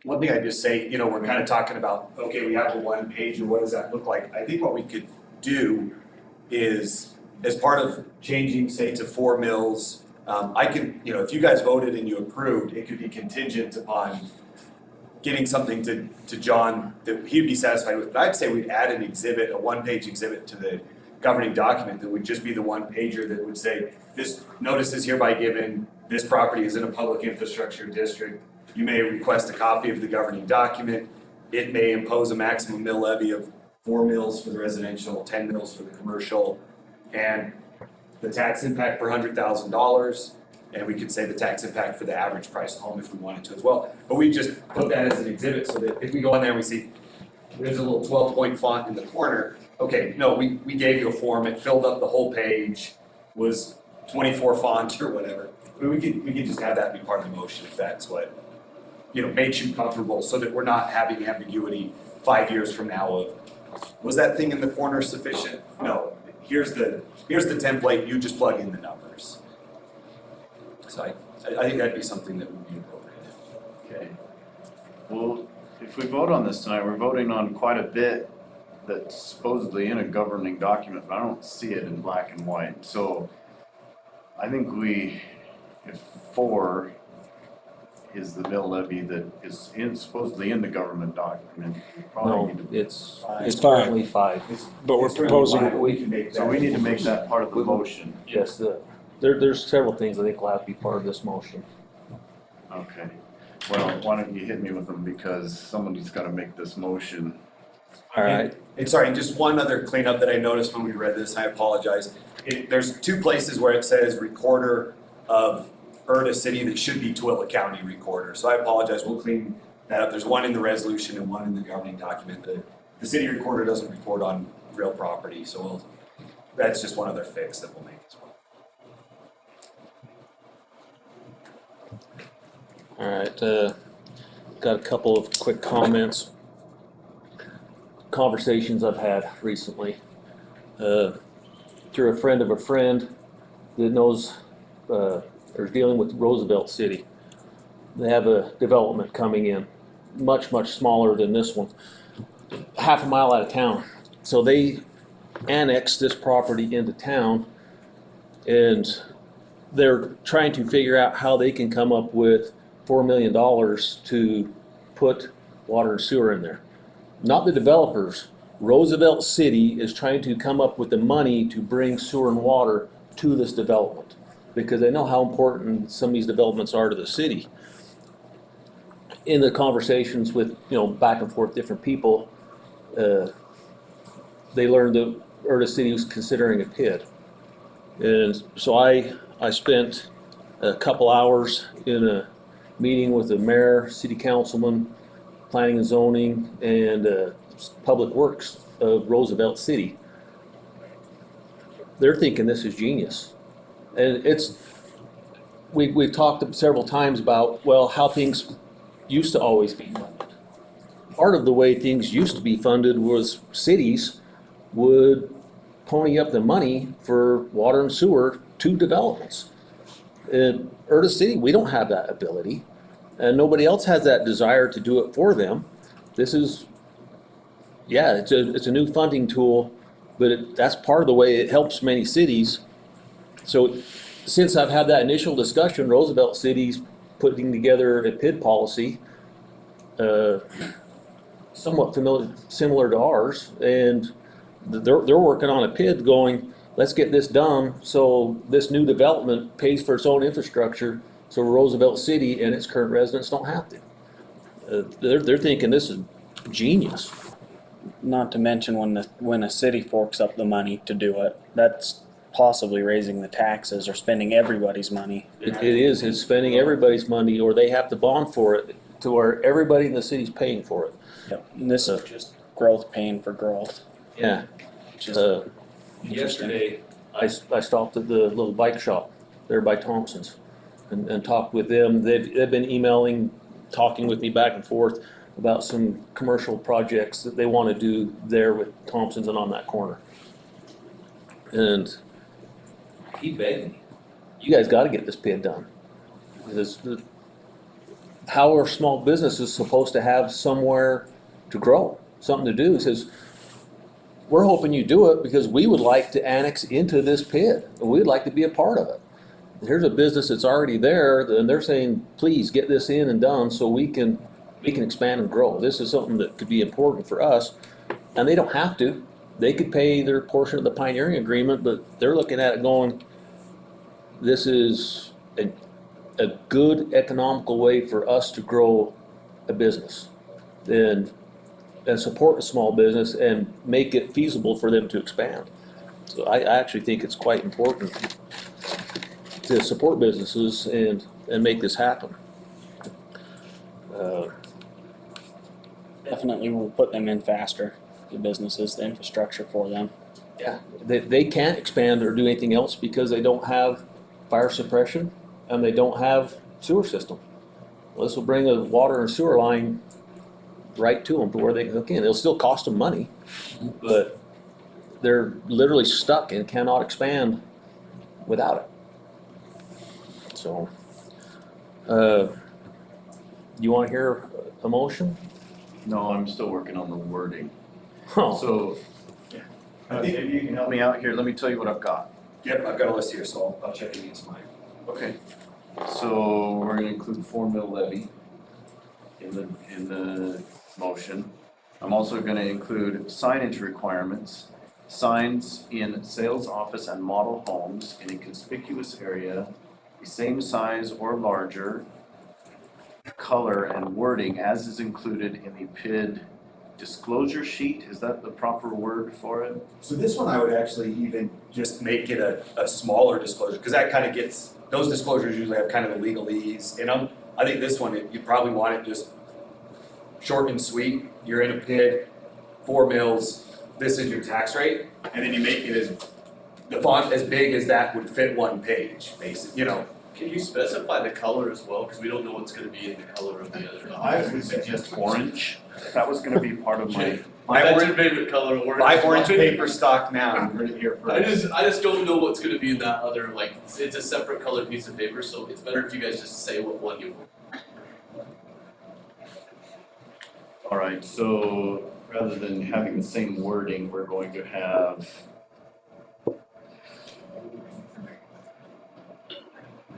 One thing I just say, you know, we're kind of talking about, okay, we have a one page, and what does that look like? I think what we could do is, as part of changing, say, to 4 mills, I can, you know, if you guys voted and you approved, it could be contingent upon getting something to John that he'd be satisfied with. But I'd say we'd add an exhibit, a one-page exhibit to the governing document that would just be the one pager that would say, this notice is hereby given, this property is in a public infrastructure district. You may request a copy of the governing document. It may impose a maximum mill levy of 4 mills for the residential, 10 mills for the commercial, and the tax impact per $100,000. And we could say the tax impact for the average price home if we wanted to as well. But we just put that as an exhibit so that if we go in there and we see there's a little 12-point font in the corner, okay, no, we gave you a form, it filled up the whole page, was 24 font or whatever. I mean, we could just have that be part of the motion if that's what, you know, makes you comfortable, so that we're not having ambiguity 5 years from now of, was that thing in the corner sufficient? No, here's the template, you just plug in the numbers. So I think that'd be something that would be appropriate. Okay. Well, if we vote on this tonight, we're voting on quite a bit that's supposedly in a governing document, but I don't see it in black and white. So I think if 4 is the mill levy that is supposedly in the government document, we probably need to. It's currently 5. But we're proposing. We can make that. So we need to make that part of the motion. Yes, there's several things I think will have to be part of this motion. Okay. Well, why don't you hit me with them, because somebody's got to make this motion. All right. And sorry, just one other cleanup that I noticed when we read this, I apologize. There's 2 places where it says recorder of Erda City that should be Tooele County recorder. So I apologize, we'll clean that up. There's one in the resolution and one in the governing document. The city recorder doesn't report on real property, so that's just one other fix that we'll make as well. All right, got a couple of quick comments. Conversations I've had recently through a friend of a friend that knows or is dealing with Roosevelt City. They have a development coming in, much smaller than this one, half a mile out of town. So they annexed this property into town, and they're trying to figure out how they can come up with $4 million to put water and sewer in there. Not the developers. Roosevelt City is trying to come up with the money to bring sewer and water to this development because they know how important some of these developments are to the city. In the conversations with, back and forth different people, they learned that Erda City was considering a PID. And so I spent a couple hours in a meeting with the mayor, city councilman, planning and zoning, and public works of Roosevelt City. They're thinking this is genius. And we've talked several times about, well, how things used to always be funded. Part of the way things used to be funded was cities would pony up the money for water and sewer to developments. In Erda City, we don't have that ability, and nobody else has that desire to do it for them. This is, it's a new funding tool, but that's part of the way it helps many cities. So since I've had that initial discussion, Roosevelt City's putting together a PID policy, somewhat similar to ours, and they're working on a PID going, let's get this done so this new development pays for its own infrastructure so Roosevelt City and its current residents don't have to. They're thinking this is genius. Not to mention when a city forks up the money to do it, that's possibly raising the taxes or spending everybody's money. It's spending everybody's money, or they have to bond for it to where everybody in the city's paying for it. Yep. And this is just growth paying for growth. Yeah. Yesterday, I stopped at the little bike shop there by Thompson's and talked with them. They've been emailing, talking with me back and forth about some commercial projects that they want to do there with Thompson's and on that corner. And he begged me, you guys got to get this PID done. How are small businesses supposed to have somewhere to grow, something to do? He says, we're hoping you do it because we would like to annex into this PID, and we'd like to be a part of it. Here's a business that's already there, and they're saying, please get this in and done so we can expand and grow. This is something that could be important for us, and they don't have to. They could pay their portion of the pioneering agreement, but they're looking at it going, this is a good economical way for us to grow a business and support a small business and make it feasible for them to expand. So I actually think it's quite important to support businesses and make this happen. Definitely will put them in faster, the businesses, the infrastructure for them. Yeah, they can't expand or do anything else because they don't have fire suppression and they don't have sewer system. Well, this will bring a water and sewer line right to them to where they can hook in. It'll still cost them money, but they're literally stuck and cannot expand without it. So, you want to hear a motion? No, I'm still working on the wording. Oh. So, maybe you can help me out here. Let me tell you what I've got. Yep, I've got a list here, so I'll check it against mine. Okay. So we're gonna include 4 mil levy in the motion. I'm also gonna include signage requirements, signs in sales office and model homes in a conspicuous area, the same size or larger, color and wording as is included in the PID disclosure sheet. Is that the proper word for it? So this one I would actually even just make it a smaller disclosure, because that kind of gets, those disclosures usually have kind of the legalese in them. I think this one, you probably want it just short and sweet. You're in a PID, 4 mils, this is your tax rate, and then you make it as, the font as big as that would fit one page, basically, you know. Can you specify the color as well? Because we don't know what's going to be in the color of the other. I would suggest orange. That was gonna be part of my. That's your favorite color, orange. Buy orange paper stock now, you heard it here first. I just don't know what's going to be in that other, like, it's a separate colored piece of paper, so it's better if you guys just say what one you want. All right, so rather than having the same wording, we're going to have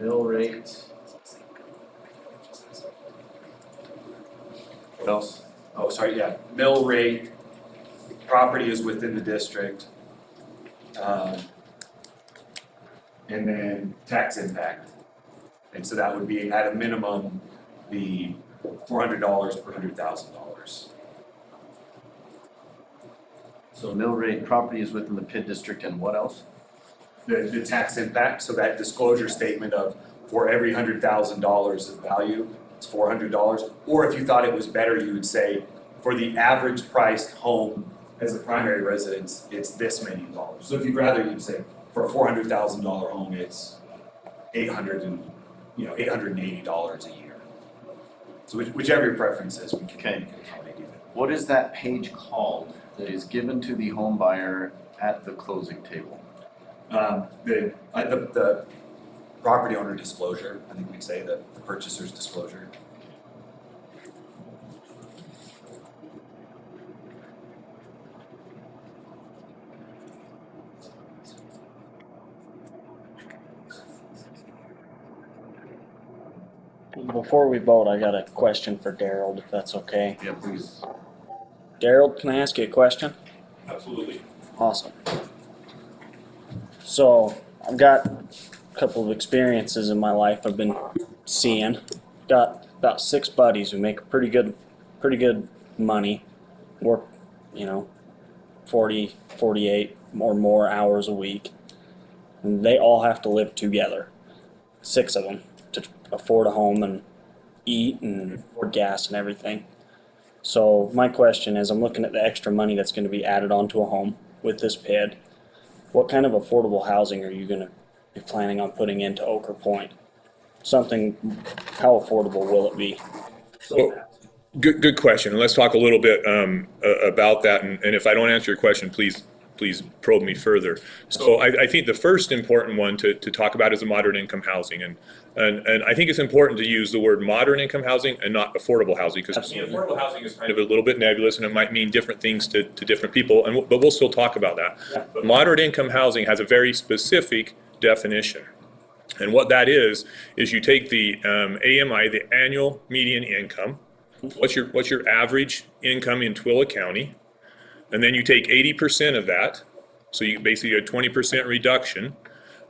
mill rate. What else? Oh, sorry, yeah, mill rate, property is within the district. And then tax impact. And so that would be at a minimum, the $400 per $100,000. So mill rate, property is within the PID district, and what else? The tax impact, so that disclosure statement of for every $100,000 of value, it's $400. Or if you thought it was better, you would say, for the average priced home as a primary residence, it's this many dollars. So if you'd rather, you'd say, for a $400,000 home, it's $880 a year. So whichever your preference is, we can accommodate you. What is that page called that is given to the home buyer at the closing table? The property owner disclosure, I think we'd say the purchaser's disclosure. Before we vote, I got a question for Daryl, if that's okay. Yeah, please. Daryl, can I ask you a question? Absolutely. Awesome. So, I've got a couple of experiences in my life I've been seeing. Got about 6 buddies who make pretty good money, work, 40, 48 or more hours a week. And they all have to live together, 6 of them, to afford a home and eat and afford gas and everything. So my question is, I'm looking at the extra money that's going to be added onto a home with this PID. What kind of affordable housing are you going to be planning on putting into Ochre Point? Something, how affordable will it be? Well, good question. And let's talk a little bit about that. And if I don't answer your question, please probe me further. So I think the first important one to talk about is the moderate income housing. And I think it's important to use the word moderate income housing and not affordable housing, because affordable housing is kind of a little bit nebulous and it might mean different things to different people, but we'll still talk about that. But moderate income housing has a very specific definition. And what that is you take the AMI, the annual median income, what's your average income in Tooele County, and then you take 80% of that, so you basically get a 20% reduction,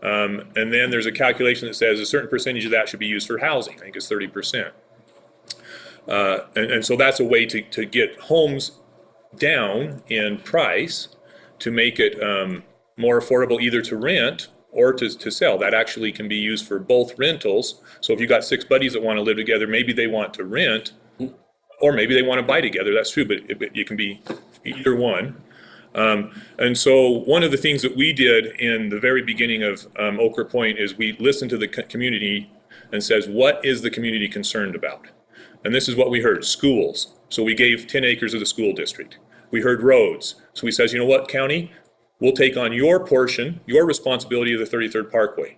and then there's a calculation that says a certain percentage of that should be used for housing. I think it's 30%. And so that's a way to get homes down in price to make it more affordable either to rent or to sell. That actually can be used for both rentals. So if you've got 6 buddies that want to live together, maybe they want to rent, or maybe they want to buy together. That's true, but it can be either one. And so one of the things that we did in the very beginning of Ochre Point is we listened to the community and says, what is the community concerned about? And this is what we heard: schools. So we gave 10 acres of the school district. We heard roads. So we says, you know what, county, we'll take on your portion, your responsibility of the 33rd Parkway.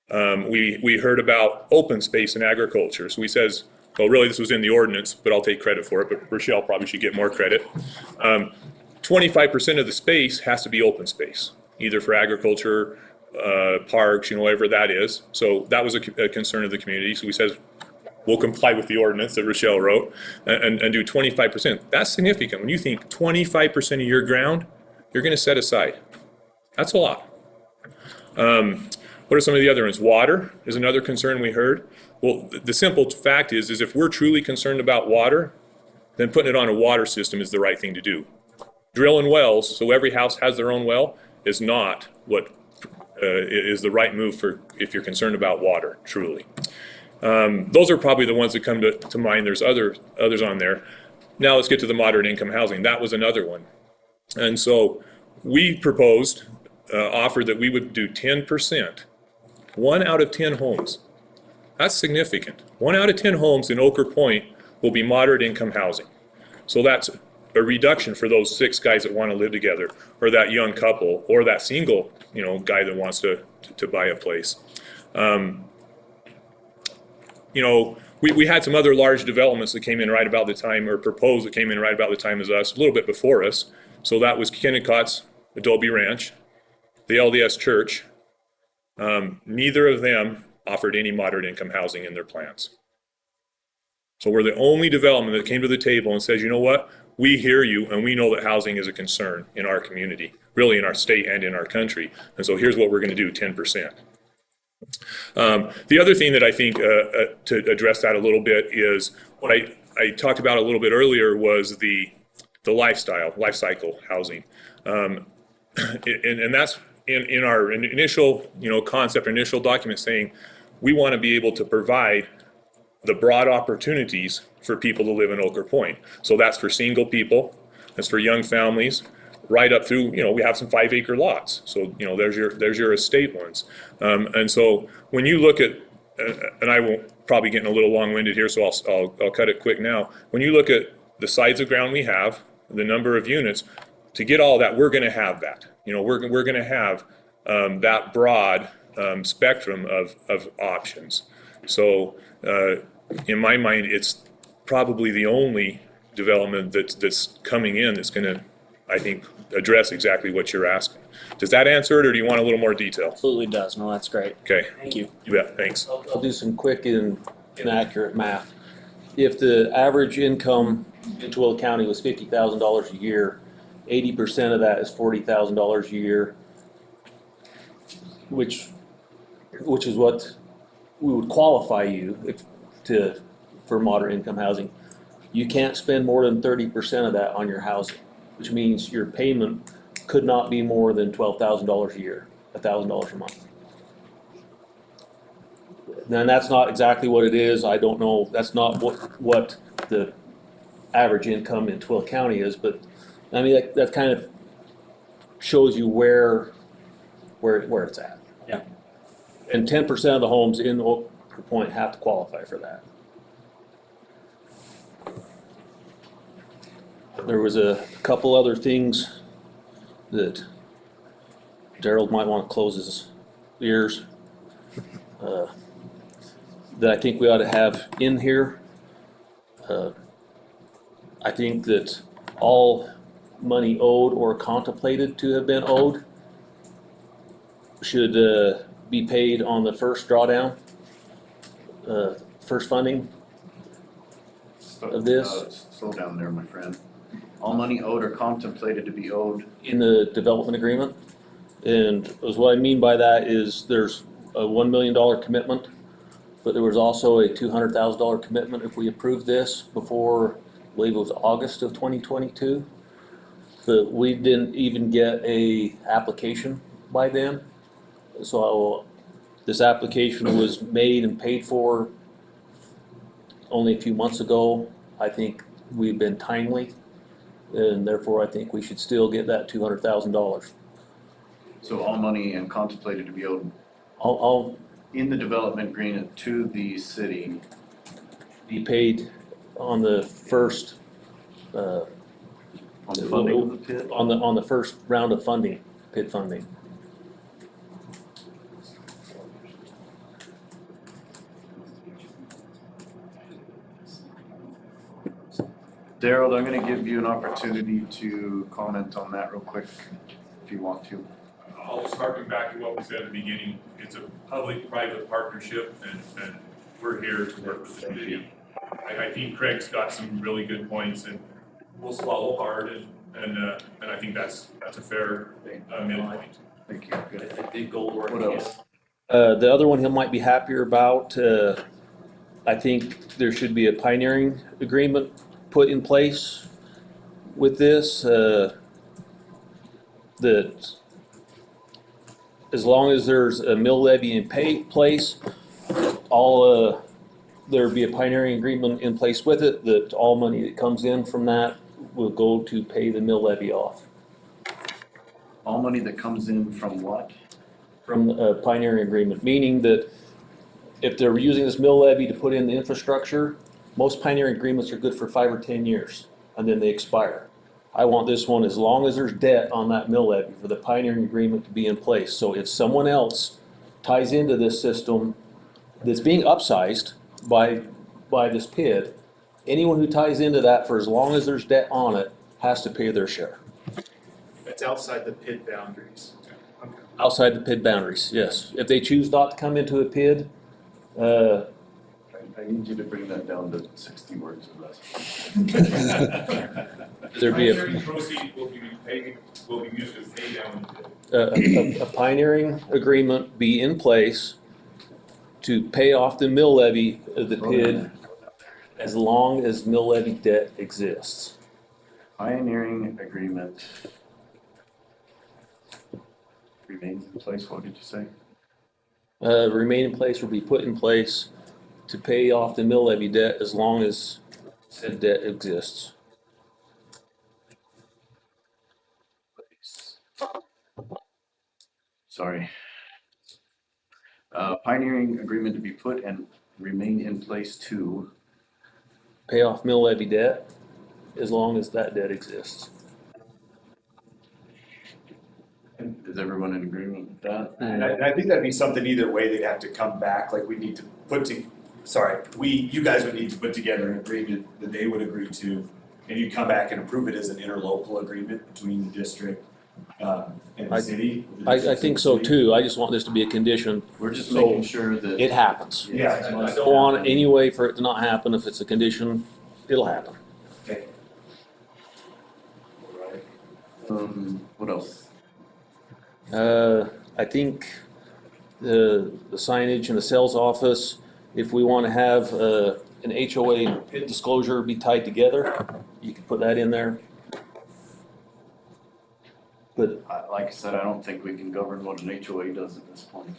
We heard about open space and agriculture. So we says, well, really this was in the ordinance, but I'll take credit for it, but Rochelle probably should get more credit. 25% of the space has to be open space, either for agriculture, parks, whatever that is. So that was a concern of the community. So we says, we'll comply with the ordinance that Rochelle wrote and do 25%. That's significant. When you think 25% of your ground, you're going to set aside. That's a lot. What are some of the other ones? Water is another concern we heard. Well, the simple fact is if we're truly concerned about water, then putting it on a water system is the right thing to do. Drilling wells, so every house has their own well, is not what is the right move for if you're concerned about water, truly. Those are probably the ones that come to mind. There's others on there. Now let's get to the moderate income housing. That was another one. And so we proposed, offered that we would do 10%, 1 out of 10 homes. That's significant. 1 out of 10 homes in Ochre Point will be moderate income housing. So that's a reduction for those 6 guys that want to live together, or that young couple, or that single, guy that wants to buy a place. We had some other large developments that came in right about the time, or proposed that came in right about the time as us, a little bit before us. So that was Kennecott's Adobe Ranch, the LDS Church. Neither of them offered any moderate income housing in their plans. So we're the only development that came to the table and says, you know what, we hear you and we know that housing is a concern in our community, really in our state and in our country. And so here's what we're going to do, 10%. The other thing that I think to address that a little bit is what I talked about a little bit earlier was the life cycle housing. And that's in our initial concept, initial document saying we want to be able to provide the broad opportunities for people to live in Ochre Point. So that's for single people, that's for young families, right up through, we have some 5-acre lots. So, there's your estate ones. And so when you look at, and I won't probably getting a little long-winded here, so I'll cut it quick now. When you look at the size of ground we have, the number of units, to get all that, we're going to have that. We're going to have that broad spectrum of options. So in my mind, it's probably the only development that's coming in that's going to, I think, address exactly what you're asking. Does that answer it, or do you want a little more detail? Absolutely does. No, that's great. Okay. Thank you. You bet. Thanks. I'll do some quick and inaccurate math. If the average income in Tooele County was $50,000 a year, 80% of that is $40,000 a year, which is what we would qualify you for moderate income housing. You can't spend more than 30% of that on your housing, which means your payment could not be more than $12,000 a year, $1,000 a month. And that's not exactly what it is. I don't know. That's not what the average income in Tooele County is, but I mean that kind of shows you where it's at. Yeah. And 10% of the homes in Ochre Point have to qualify for that. There was a couple other things that Darrell might want to close his ears that I think we ought to have in here. I think that all money owed or contemplated to have been owed should be paid on the first drawdown, first funding of this. Slow down there, my friend. All money owed or contemplated to be owed. In the development agreement. And what I mean by that is there's a $1 million commitment, but there was also a $200,000 commitment if we approved this before, I believe it was August of 2022. But we didn't even get a application by then. So this application was made and paid for only a few months ago. I think we've been timely, and therefore I think we should still get that $200,000. So all money and contemplated to be owed All in the development agreement to the city be paid on the first on the funding of the PID? on the first round of funding, PID funding. Darrell, I'm going to give you an opportunity to comment on that real quick, if you want to. I'll just harken back to what we said at the beginning. It's a public-private partnership, and we're here to work with the city. I think Craig's got some really good points, and we'll swallow hard, and I think that's a fair midpoint. Thank you. Good. I think gold work. What else? The other one he might be happier about, I think there should be a pioneering agreement put in place with this, that as long as there's a mill levy in place, there'll be a pioneering agreement in place with it, that all money that comes in from that will go to pay the mill levy off. All money that comes in from what? From a pioneering agreement, meaning that if they're using this mill levy to put in the infrastructure, most pioneering agreements are good for 5 or 10 years, and then they expire. I want this one, as long as there's debt on that mill levy, for the pioneering agreement to be in place. So if someone else ties into this system that's being upsized by this PID, anyone who ties into that for as long as there's debt on it has to pay their share. That's outside the PID boundaries. Outside the PID boundaries, yes. If they choose not to come into a PID, I need you to bring that down to 60 words or less. there'd be Pioneering proceeds will be used to pay down the debt. a pioneering agreement be in place to pay off the mill levy of the PID as long as mill levy debt exists. Pioneering agreement remains in place, what did you say? Remain in place will be put in place to pay off the mill levy debt as long as said debt exists. Sorry. Pioneering agreement to be put and remain in place to. Pay off mill levy debt as long as that debt exists. Is everyone in agreement with that? And I think that'd be something either way, they'd have to come back, like we need to you guys would need to put together an agreement that they would agree to, and you'd come back and approve it as an interlocal agreement between the district and the city. I think so too. I just want this to be a condition. We're just so making sure that it happens. Yeah. I don't want any way for it to not happen. If it's a condition, it'll happen. Okay. What else? I think the signage in the sales office, if we want to have an HOA PID disclosure be tied together, you can put that in there. But Like I said, I don't think we can govern what an HOA does at this point.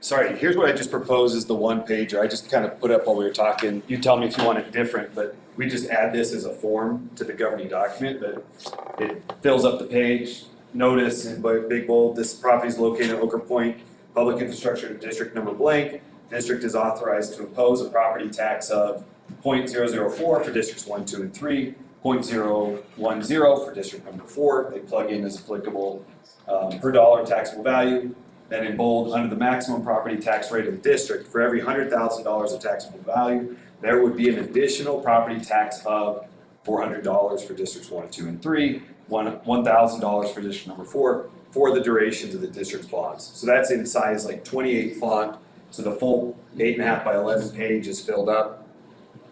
Sorry, here's what I just proposed is the one pager. I just kind of put up while we were talking. You tell me if you want it different, but we just add this as a form to the governing document that it fills up the page. Notice in big bold, this property is located in Oker Point, public infrastructure district number blank. District is authorized to impose a property tax of 0.004 for districts 1, 2, and 3, 0.010 for district number 4. They plug in as applicable per dollar taxable value. Then in bold, under the maximum property tax rate of the district, for every $100,000 of taxable value, there would be an additional property tax of $400 for districts 1, 2, and 3, $1,000 for district number 4, for the durations of the district's bonds. So that's in size like 28 font, so the full 8.5 by 11 page is filled up.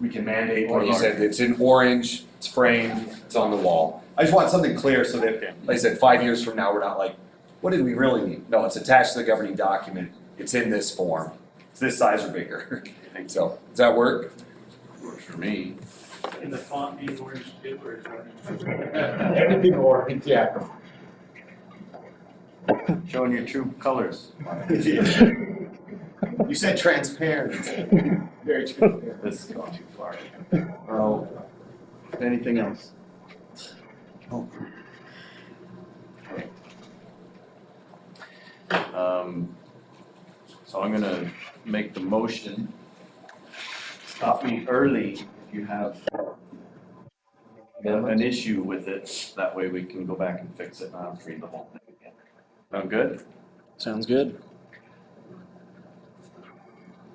We can mandate, like you said, it's in orange, it's framed, it's on the wall. I just want something clear so that, like I said, 5 years from now, we're not like, what did we really need? No, it's attached to the governing document. It's in this form. It's this size or bigger. So, does that work? Works for me. In the font being orange too, or is Everything orange, yeah. Showing your true colors. You said transparent. Very transparent. This has gone too far. Well, anything else? Oh. So I'm gonna make the motion. Stop me early if you have an issue with it. That way we can go back and fix it and I'll read the whole thing again. Sound good? Sounds good.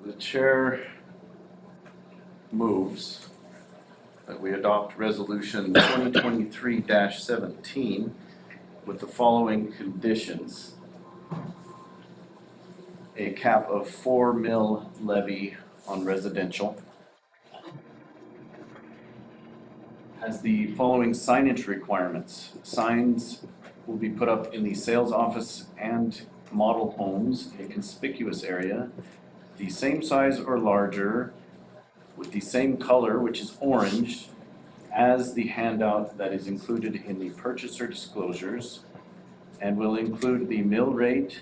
The chair moves that we adopt resolution 2023-17 with the following conditions. A cap of 4 mil levy on residential. Has the following signage requirements. Signs will be put up in the sales office and model homes in a conspicuous area, the same size or larger, with the same color, which is orange, as the handout that is included in the purchaser disclosures, and will include the mill rate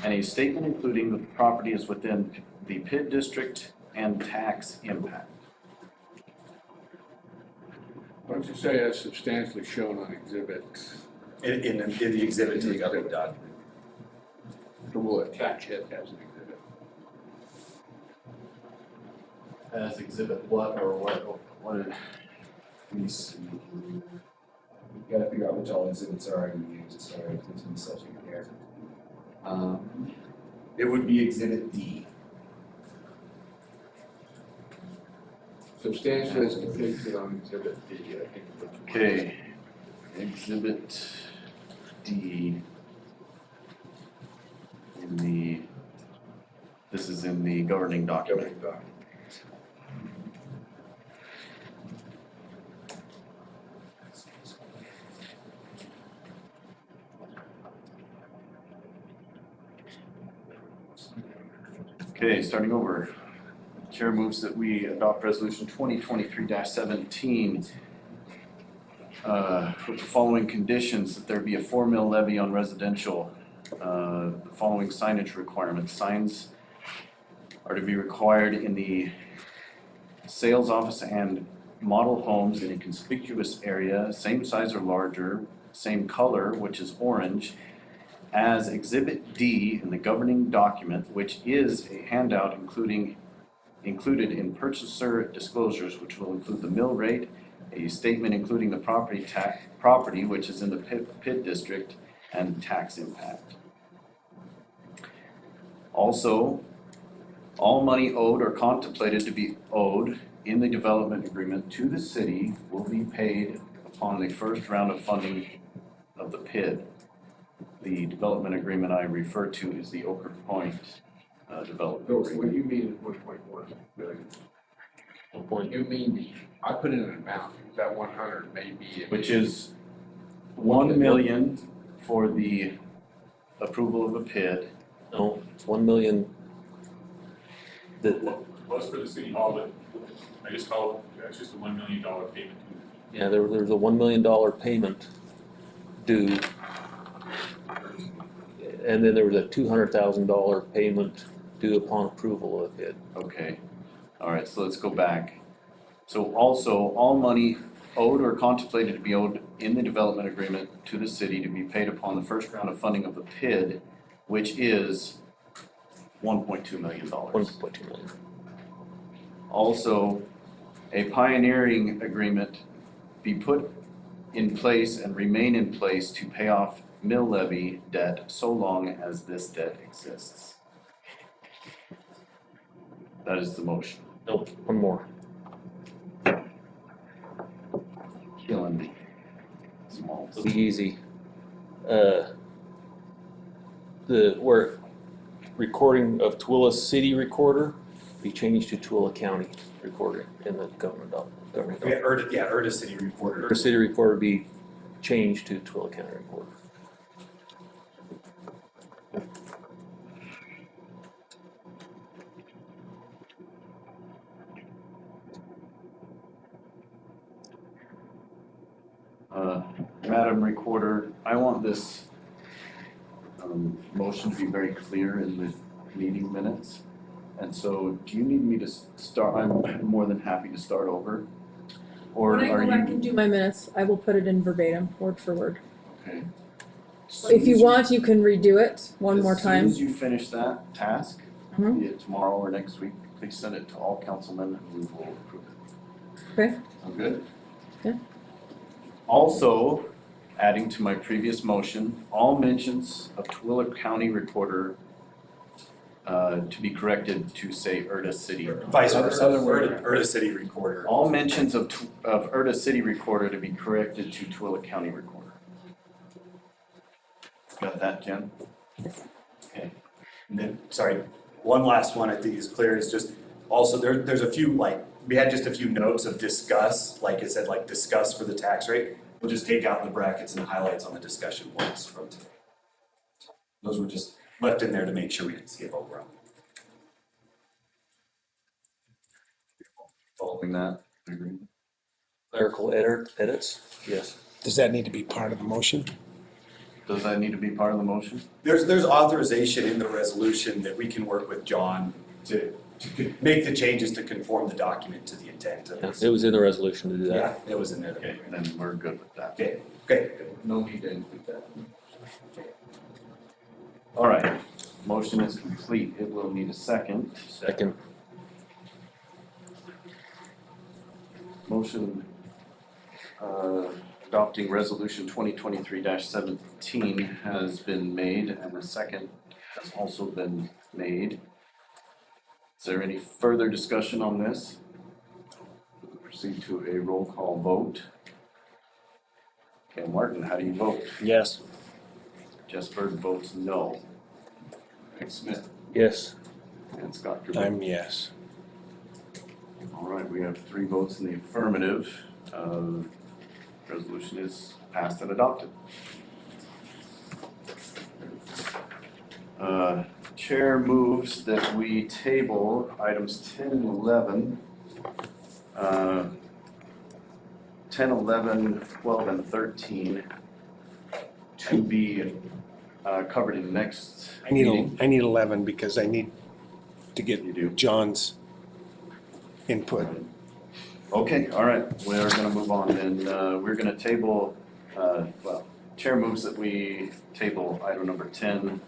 and a statement including that the property is within the PID district and tax impact. Why don't you say as substantially shown on exhibit? In the exhibit to the governing document. So we'll attach it as an exhibit. As exhibit what or what let me see. You gotta figure out which all exhibits are going to use, sorry, it's in the subject here. It would be exhibit D. Substantially as depicted on exhibit D, I think. Okay, exhibit D. This is in the governing document. Okay, starting over. Chair moves that we adopt resolution 2023-17 with the following conditions: that there be a 4 mil levy on residential, the following signage requirements. Signs are to be required in the sales office and model homes in a conspicuous area, same size or larger, same color, which is orange, as Exhibit D in the governing document, which is a handout included in purchaser disclosures, which will include the mill rate, a statement including the property which is in the PID district, and tax impact. Also, all money owed or contemplated to be owed in the development agreement to the city will be paid upon the first round of funding of the PID. The development agreement I refer to is the Oak Point development So agreement. what do you mean 1.1 billion? What you mean, I put in an amount, that 100 may be. Which is 1 million for the approval of a PID. No, it's 1 million. Was for the city hall, but I just call it, that's just a $1 million payment. Yeah, there's a $1 million payment due. And then there was a $200,000 payment due upon approval of it. Okay, all right, so let's go back. So also, all money owed or contemplated to be owed in the development agreement to the city to be paid upon the first round of funding of the PID, which is $1.2 million. 1.2 million. Also, a pioneering agreement be put in place and remain in place to pay off mill levy debt so long as this debt exists. That is the motion. Nope, one more. Killing me. Small. It'll be easy. Where recording of Tooele City Recorder be changed to Tooele County Recorder in the government document. Erda City Recorder. Erda City Recorder be changed to Tooele County Recorder. Madam Recorder, I want this motion to be very clear in the meeting minutes. And so do you need me to start? I'm more than happy to start over. Or When I are go back you? and do my minutes, I will put it in verbatim, word for word. Okay. If you want, you can redo it one more As time. soon as you finish that task, Mhm. be it tomorrow or next week, please send it to all councilmen and we will approve it. Okay. Sound good? Yeah. Also, adding to my previous motion, all mentions of Tooele County Recorder to be corrected to say Erda City. Vice versa, Erda City Recorder. All mentions of Erda City Recorder to be corrected to Tooele County Recorder. Got that, Jen? Okay. And then, sorry, one last one I think is clear is just, also there's a few, like, we had just a few notes of discuss, like it said, like discuss for the tax rate. We'll just take out the brackets and highlights on the discussion points from today. Those were just left in there to make sure we didn't skip over them. Following that agreement. Clerical edits, yes. Does that need to be part of the motion? Does that need to be part of the motion? There's authorization in the resolution that we can work with John to make the changes to conform the document to the intent of this. It was in the resolution to do that. Yeah, it was in there. Okay, then we're good with that. Okay, okay. No need to include that. All right, motion is complete. It will need a second. Second. Motion adopting resolution 2023-17 has been made, and a second has also been made. Is there any further discussion on this? We'll proceed to a roll call vote. Okay, Martin, how do you vote? Yes. Jesper votes no. Craig Smith Yes. and Scott Gerber. I'm yes. All right, we have 3 votes in the affirmative. Resolution is passed and adopted. Chair moves that we table items 10 and 11, 10, 11, 12, and 13 to be covered in the next meeting. I need 11 because I need to get John's input. Okay, all right, we're gonna move on then. We're gonna table, well, Chair moves that we table item number 10,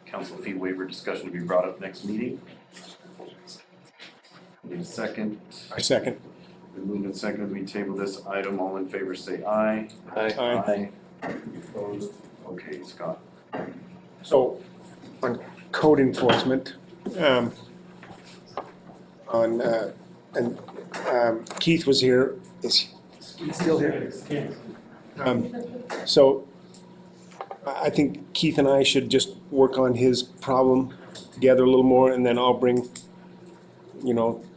council fee waiver discussion to be brought up next meeting. Need a second. I second. We move and second, we table this item. All in favor say aye. Aye. Opposed? Okay, Scott. So on code enforcement, Keith was here. Is he still here? So I think Keith and I should just work on his problem together a little more, and then I'll bring,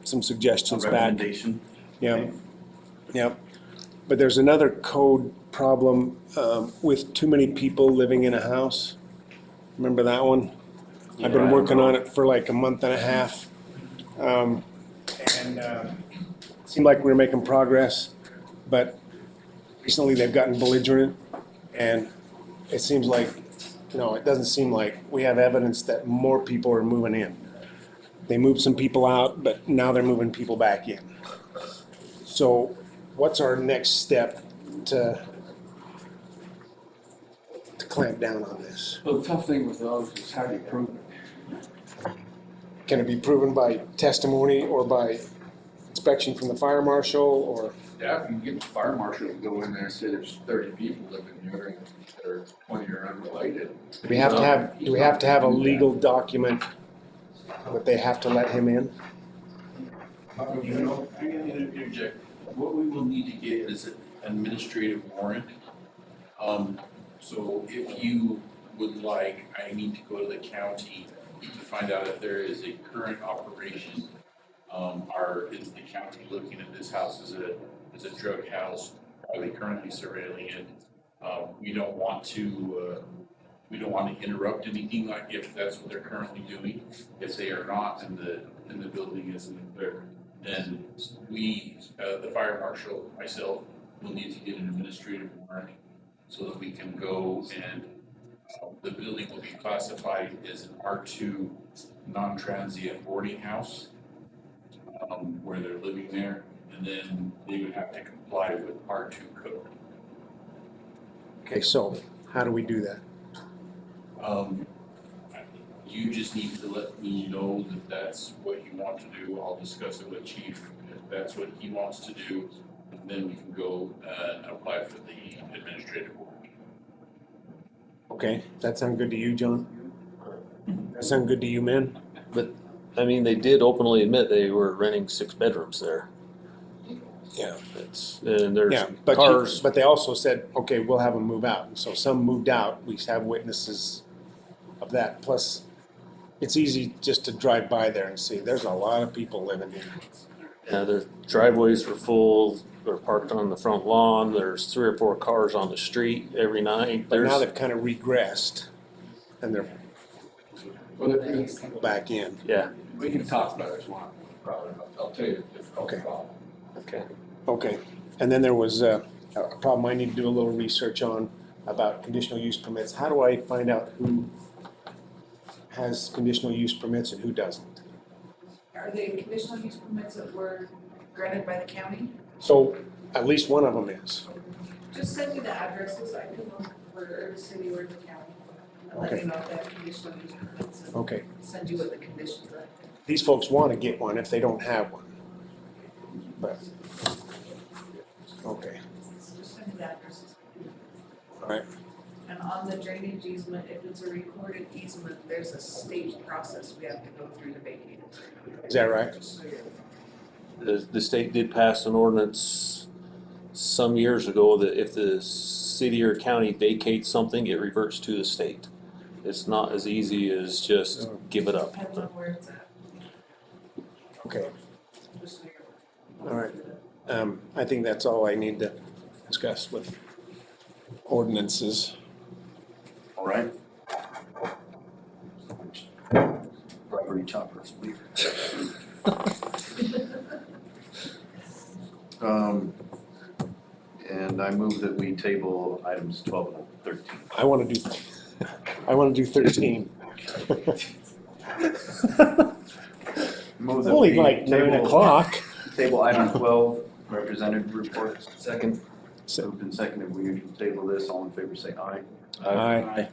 some suggestions back. Recommendation. Yeah, yeah. But there's another code problem with too many people living in a house. Remember that one? I've been working on it for like a month and a half. It seemed like we were making progress, but recently they've gotten belligerent, and it seems like, it doesn't seem like we have evidence that more people are moving in. They moved some people out, but now they're moving people back in. So what's our next step to clamp down on this? Well, the tough thing with those is how do you prove it? Can it be proven by testimony or by inspection from the fire marshal, or? Yeah, if you can get the fire marshal to go in there and say there's 30 people living there that are 20 are unrelated. Do we have to have a legal document that they have to let him in? I'm gonna interject. What we will need to get is an administrative warrant. So if you would like, I need to go to the county to find out if there is a current operation. Is the county looking at this house as a drug house? Are they currently surveilling it? We don't want to interrupt anything like if that's what they're currently doing. If they are not and the building isn't there, then we, the fire marshal, myself, will need to get an administrative warrant so that we can go and the building will be classified as an R2 non-transient boarding house where they're living there, and then they would have to comply with R2 code. Okay, so how do we do that? You just need to let me know that that's what you want to do. I'll discuss it with Chief. If that's what he wants to do, then we can go and apply for the administrative warrant. Okay, that sound good to you, John? That sound good to you, man? But, they did openly admit they were renting 6 bedrooms there. Yeah. And there's Yeah, cars. but they also said, okay, we'll have them move out. So some moved out. We have witnesses of that. Plus, it's easy just to drive by there and see, there's a lot of people living here. Yeah, their driveways were full, they're parked on the front lawn, there's 3 or 4 cars on the street every night. But now they've kind of regressed, and they're back in. Yeah. We can talk about it as one problem. I'll tell you the difficult Okay. problem. Okay, and then there was a problem I need to do a little research on about conditional use permits. How do I find out who has conditional use permits and who doesn't? Are they conditional use permits that were granted by the county? So at least one of them is. Just send me the addresses, I can look for Erda City or the county. And let Okay. you know if they have conditional use permits. And Okay. send you what the conditions are. These folks want to get one if they don't have one. But, okay, Just send me the addresses. all right. And on the drainage easement, if it's a recorded easement, there's a state process we have to go through to vacate it. Is that right? Just so you're The state did pass an ordinance some years ago that if the city or county vacates something, it reverts to the state. It's not as easy as just give it up. depends on where it's at. Okay, Just so you're all right. I think that's all I need to discuss with ordinances. All right. Property choppers, weird. And I move that we table items 12 and 13. I want to do 13. Move It's that only we like 9 table- o'clock. Table item 12, representative report, second. Moved and seconded, we usually table this, all in favor say aye. Aye.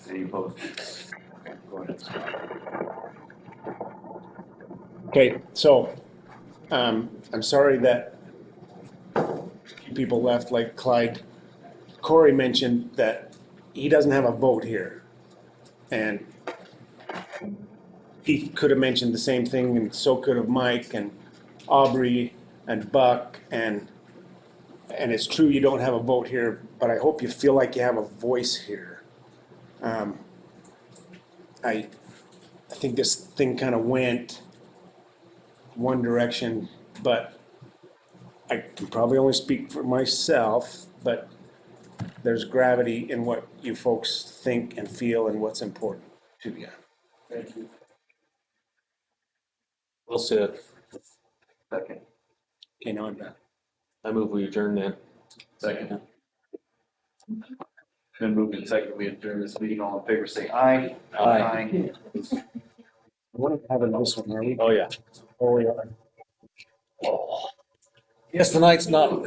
Any opposed? Okay, go ahead. Okay, so, I'm sorry that people left, like Clyde. Corey mentioned that he doesn't have a vote here. And he could have mentioned the same thing, and so could have Mike and Aubrey and Buck, and it's true you don't have a vote here, but I hope you feel like you have a voice here. I think this thing kind of went one direction, but I can probably only speak for myself, but there's gravity in what you folks think and feel and what's important to you. Thank you. Well said. Second. Okay, now I'm done. I move we adjourn then. Second. Been moved and seconded, we adjourn this meeting, all in favor say aye. Aye. What do we have in this one, are we? Oh, yeah. Oh, we are. Yes, the night's not